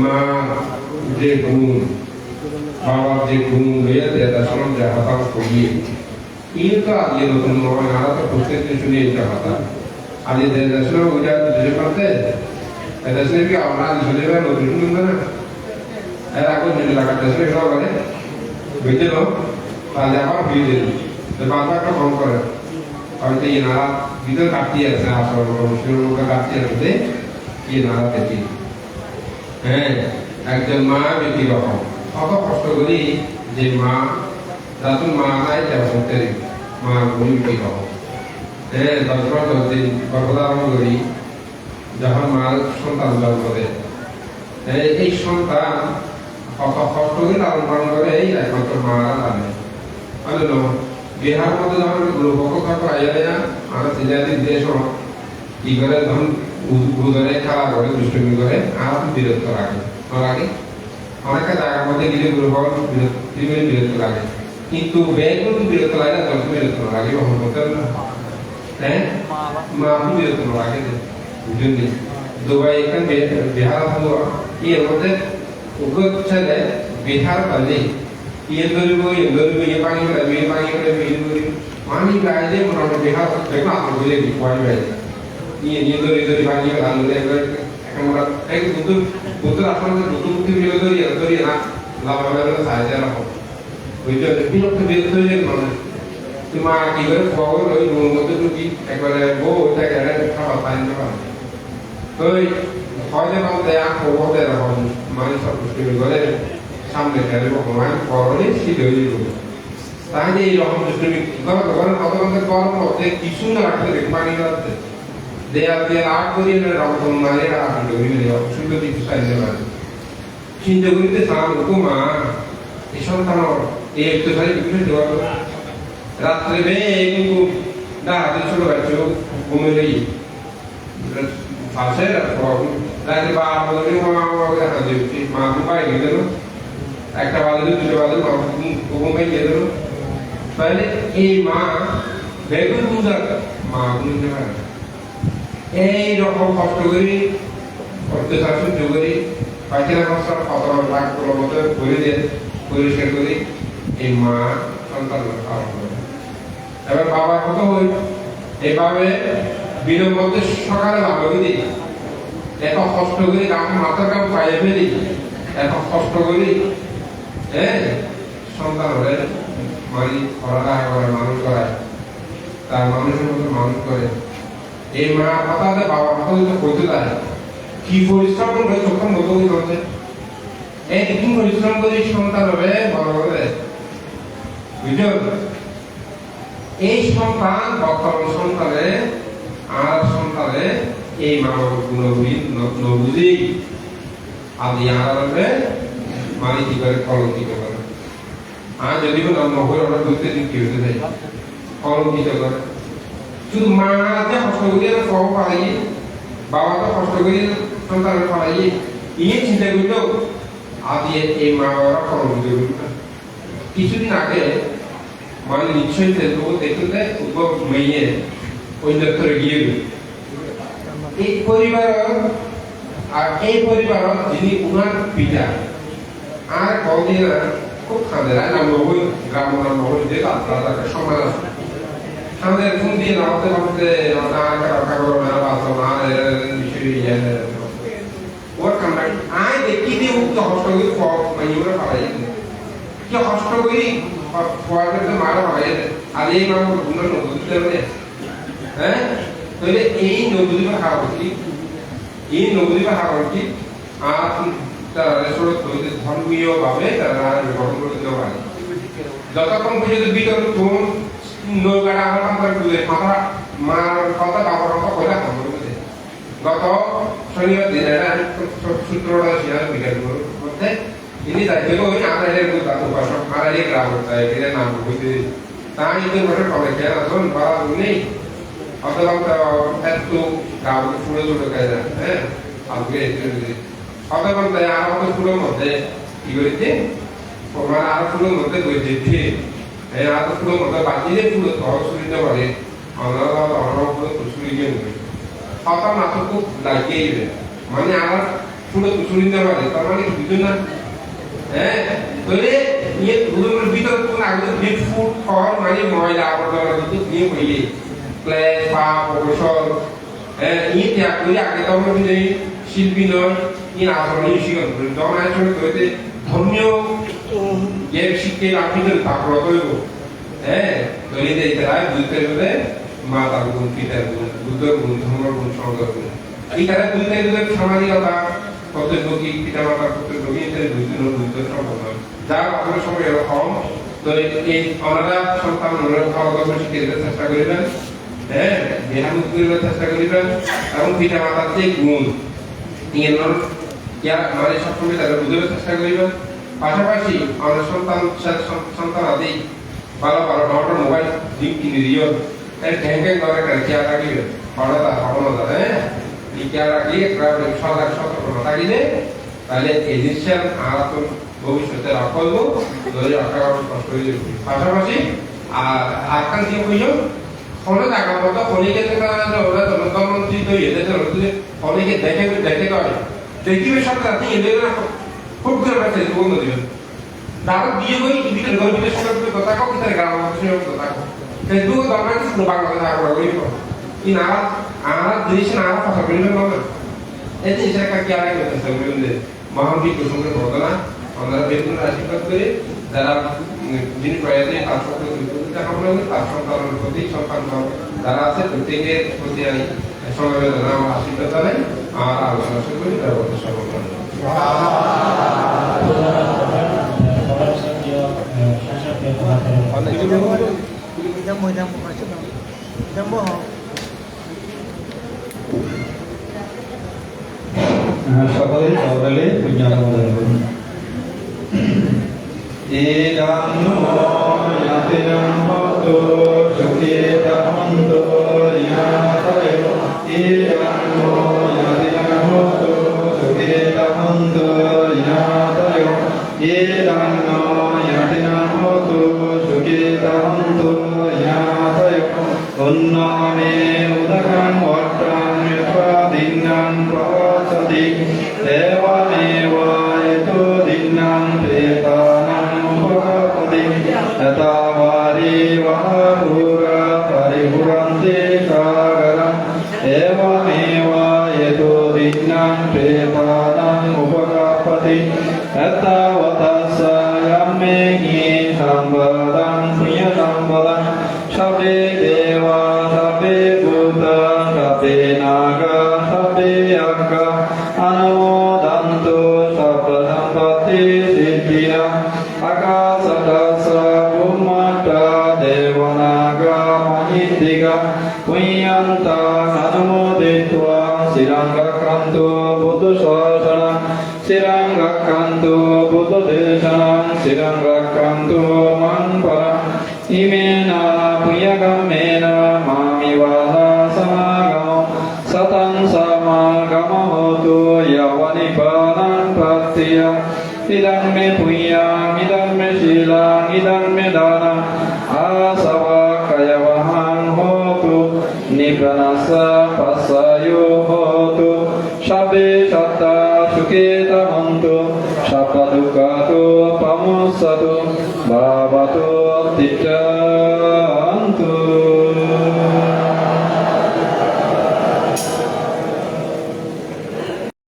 মা যে গুণ বাবার যে গুণ হয়ে দেশের যে হতাশ করিয়ে ইয়ে তো আপিয়া নতুন নয় আরা তো প্রত্যেক শুনে এটা হতাশ আজ দেশের ওইটা দেশে পাতে দেশের কি আমরা শুনে নতুন শুনবে না এর আগে মেলে লাগাতে শুরু করে বুঝতে পারো তাহলে আবার ভিড় তো বারবার ফোন করে হয়তো এই নালা ভিতর কাটতে আছে আসলে মুসলিমকে কাটতে আছে এই নালা দেখি হ্যাঁ একজন মা ব্যক্তি রকম কত কষ্ট করি যে মা যাতুন মা নাই তেমন মা গরিব কি রকম হ্যাঁ 10 দিন গর্ভধারণ করি যখন মা সন্তান জন্ম দেয় এই সন্তান কত কষ্ট করে লালন পালন করে এই একমাত্র মারা জানে বুঝলো বিহার মধ্যে যখন লোক থাকো আইয়া না আমরা সিজাতি দেশ কি করে তখন উদরে খেলা করে দুষ্টমি করে আর বিরক্ত লাগে অনেকটা জায়গার মধ্যে গেলে বিরক্ত লাগে কিন্তু বেগুন বিরক্ত লাগে না যত বিরক্ত লাগে কখন করতে না হ্যাঁ মা বিরক্ত লাগে বুঝলি দুবাই এখানে বিহার হলো এর মধ্যে ছেলে বিহার পালে ইয়ে ধরব ইয়ে পানি করে মানি গায়ে যে মোটামুটি বিহার দেখো আমার বুঝে কি পয়েন্ট হয়েছে ইয়ে ধরে পানি করে আনলে আমরা এক দুটো আসলে দুটো মুক্তি মিলে ধরি না লাভ হবে সাহায্য রাখো বুঝতে বিরক্ত হয়ে যায় মানুষ তোমা কি করে খবর ওই রুমের মধ্যে ঢুকি একবারে বউ ওইটাকে খাবার পাই না পারে তো হয়তো বলতে খবর দেয় রাখো মানুষ সব মুসলিম করে সামনে খেলে ভগবান করলে শীত হয়ে যাবে তাহলে এইরকম দুষ্টমি ঘরের কত গরম হতে কিছু না রাখতে দেখ পানি রাখতে দেয়াল দিয়ে আট করিয়ে রকম মানে রাখতে ধরি মেলে সুন্দর কিছু সাইজে পারে চিন্তা করিতে সাম হুকুমা এই সন্তান এই একটু সারি বিভিন্ন দেওয়া রাত্রে বে কিন্তু না হাতে ছোট বাচ্চা ঘুমে নেই পাশে রাত্রে বা আমাদের দেখা যাচ্ছে মা দুপাই গিয়ে দিল একটা বাজে দুটো বাজে ঘুমে গিয়ে দিল তাহলে এই মা বেগুন বুঝার মা বুঝতে পারে এই রকম কষ্ট করি অত্যাচার সহ্য করি পায়খানা কষ্ট কত লাখ মতো করে দিয়ে পরিষ্কার করি এই মা সন্তান পালন করে। এবার বাবার কথা হই এভাবে বিলের মধ্যে সকালে ভালো দিই এত কষ্ট করি গাছের মাথার কাম পাইয়ে ফেলি এত কষ্ট করি সন্তান হলে মানে পড়ালেখা করে মানুষ করায় তার মানুষের মতো মানুষ করে এই মা কথা বাবার কথা যদি করতে দেয় কি পরিশ্রম করে চোখের মতো হচ্ছে এই কি পরিশ্রম করে সন্তান হবে বড় হবে বুঝলো এই সন্তান বর্তমান সন্তানে আর সন্তানে এই মানব গুণগুলি নবুঝি আদি আড়ালে মানে কি করে কলঙ্কিত করে আর যদি নবুঝ ওরা বুঝতে দিন কি হতে দেয় কলঙ্কিত করে শুধু মা যে কষ্ট করি সব পালাই বাবা তো কষ্ট করি সন্তানের পালাই ইয়ে চিন্তা করলো আদি এই মা বাবা কলঙ্কিত করবে কিছুদিন আগে মানে নিশ্চয়ই দেখতে উদ্ভব মেয়ে ওই দপ্তরে গিয়ে এই পরিবার আর এই পরিবার যিনি উনার পিতা আর কদিন খুব খাঁদের নাম নবই গ্রাম নাম নবই যে রাজাকে সমান আছে আমাদের ফোন দিয়ে নামতে নামতে ওর কামড়া আয় দেখি দিয়ে উক্ত হস্ত করি মাইগুলো পালাই কি হস্ত করি পড়াতে মারা হয় আর এই মানুষ গুণের নবুঝতে হবে হ্যাঁ তাহলে এই নবুঝিবা খাওয়া কি এই নবুঝিবা খাওয়া কি আর তারা ধর্মীয় ভাবে তারা গ্রহণ করে দিতে পারে যতক্ষণ পর্যন্ত বিতর্ক কোন নৌকাটা আমার দূরে মাথা মার কথা কাপড় কথা কইলা খবর করতে গত শনিবার দিন এটা সূত্রটা শেয়ার বিকাশ করতে ini tadi itu ini ada yang buat satu pasang ada yang rawat saya kira nama itu nah itu mereka kalau kira langsung bawa ini atau kalau itu rawat sudah kayak aku itu atau kalau saya aku sudah mode itu pemain aku sudah mode gue jadi aku sudah mode pagi ini sudah tahu sudah balik orang sudah sudah atau masuk lagi mana aku sudah sudah balik tapi itu na তাহলে ये गुरुमुख भीतर কোন আগে deep food খাওয়ার মানে ময়লা আবর্জনা কিন্তু নিয়ে হইলে ক্লেশ পাপ অবসর এই ত্যাগ করে আগে তো আমরা যে শিল্পী নয় এই আচরণ শিখন যখন আচরণ করতে ধর্মীয় যে শিক্ষে আপনিদের তারপর হইব তৈরি যে তারা বুঝতে গেলে মাতার গুণ পিতার গুণ বুদ্ধর গুণ ধর্মের গুণ সংগ্রহ গুণ এই তারা বুঝতে গেলে সামাজিকতা প্রত্যেকটি পিতা মাতার প্রত্যেকটি এদের বুঝতে সম্ভব নয় যার আপনার সময় এরকম তো এই ওনারা সন্তান ওনারা খাওয়া দাওয়া শিখে দিতে চেষ্টা করিবেন মেহনত করিবার চেষ্টা করিবেন এবং পিতা মাতার যে গুণ এগুলোর মানে সবসময় তারা বুঝাবার চেষ্টা করিবেন পাশাপাশি আমাদের সন্তান আদি ভালো ভালো নটা মোবাইল জিম কিনে দিও ঠ্যাং ঠ্যাং করে খেয়াল রাখিবে হঠাৎ হঠাৎ এই খেয়াল রাখি সরকার সতর্কতা থাকিলে তাহলে এই জিনিসটা আর ভবিষ্যতে রাখবো ধরে রাখা কষ্ট হয়ে যাবে পাশাপাশি আর আকান কি হইল ফলে টাকা মতো ফলিকে ওরা জনমন্ত্রী তৈরি হয়েছে ফলিকে দেখে করে দেখিবে সব রাতে এদের খুব করে রাখছে বন্ধ দিবেন তারা বিয়ে করে ভিতরে ঘর ভিতরে সঙ্গে কথা কও ভিতরে গ্রাম সঙ্গে কথা কও ফেসবুক দরকার কিছু বাংলাদেশে আর বলি কি না আর দেশ না আর কথা বলবেন না এতে সেটা কি আর করতে হবে মহাবীর প্রসঙ্গে ঘটনা আমরা বেগুন আশীর্বাদ করে যারা যিনি প্রয়াসে তার সঙ্গে আমরা তার সন্তানের প্রতি সন্তান যারা আছে প্রত্যেকের প্রতি আমি সমবেদনা আমার আশীর্বাদ জানাই আর আলোচনা শুরু করি তার মধ্যে সফল করি সকলে সকালে পুণ্যানুমোদন করুন এদানো ইয়াতিনাম ভক্তো সুখেতামন্ত ইয়াতয় এদানো ইয়াতিনাম ভক্তো সুখেতামন্ত ইয়াতয় এদানো ইয়াতিনাম ভক্তো সুখেতামন্ত ইয়াতয় উন্নমে উদকান বট্টান দিনান প্রবসতি দেবমেবায়তো দিনান প্রেতানাম উপকাপতি তথা सागरम् एवमेव यतो दिन्नां प्रेतानाम् उपकापति एतावतः यम्मे सम्पदं प्रियसम्पदं सभे देवा सभे भूता सभे नागा सभे यज्ञा अनुमोदन्तु सर्वसम्पत्ति सिद्धिरा आकाशतः भूमटा देवनागा महितिका पुण्यन्तान् अनुमोदित्वा शिरं गच्छन्तु बुद्धशासनं शिरं गच्छन्तु बुद्धदेशनं शिरं गच्छन्तु मन्परम् इमेन पुण्यगमेन मामिवाला समागमो सतं समागमहोतु यवनिपानं प्रत्य इदं मे पुण्यम् इदं मे शीलम् इदं मे दानम् आसवकयवहं होतु निप्रणस पशयो होतु सभे सत्ता सुखेतमन्तु सपदुःखतो पमुसतु भवतु तिष्ठ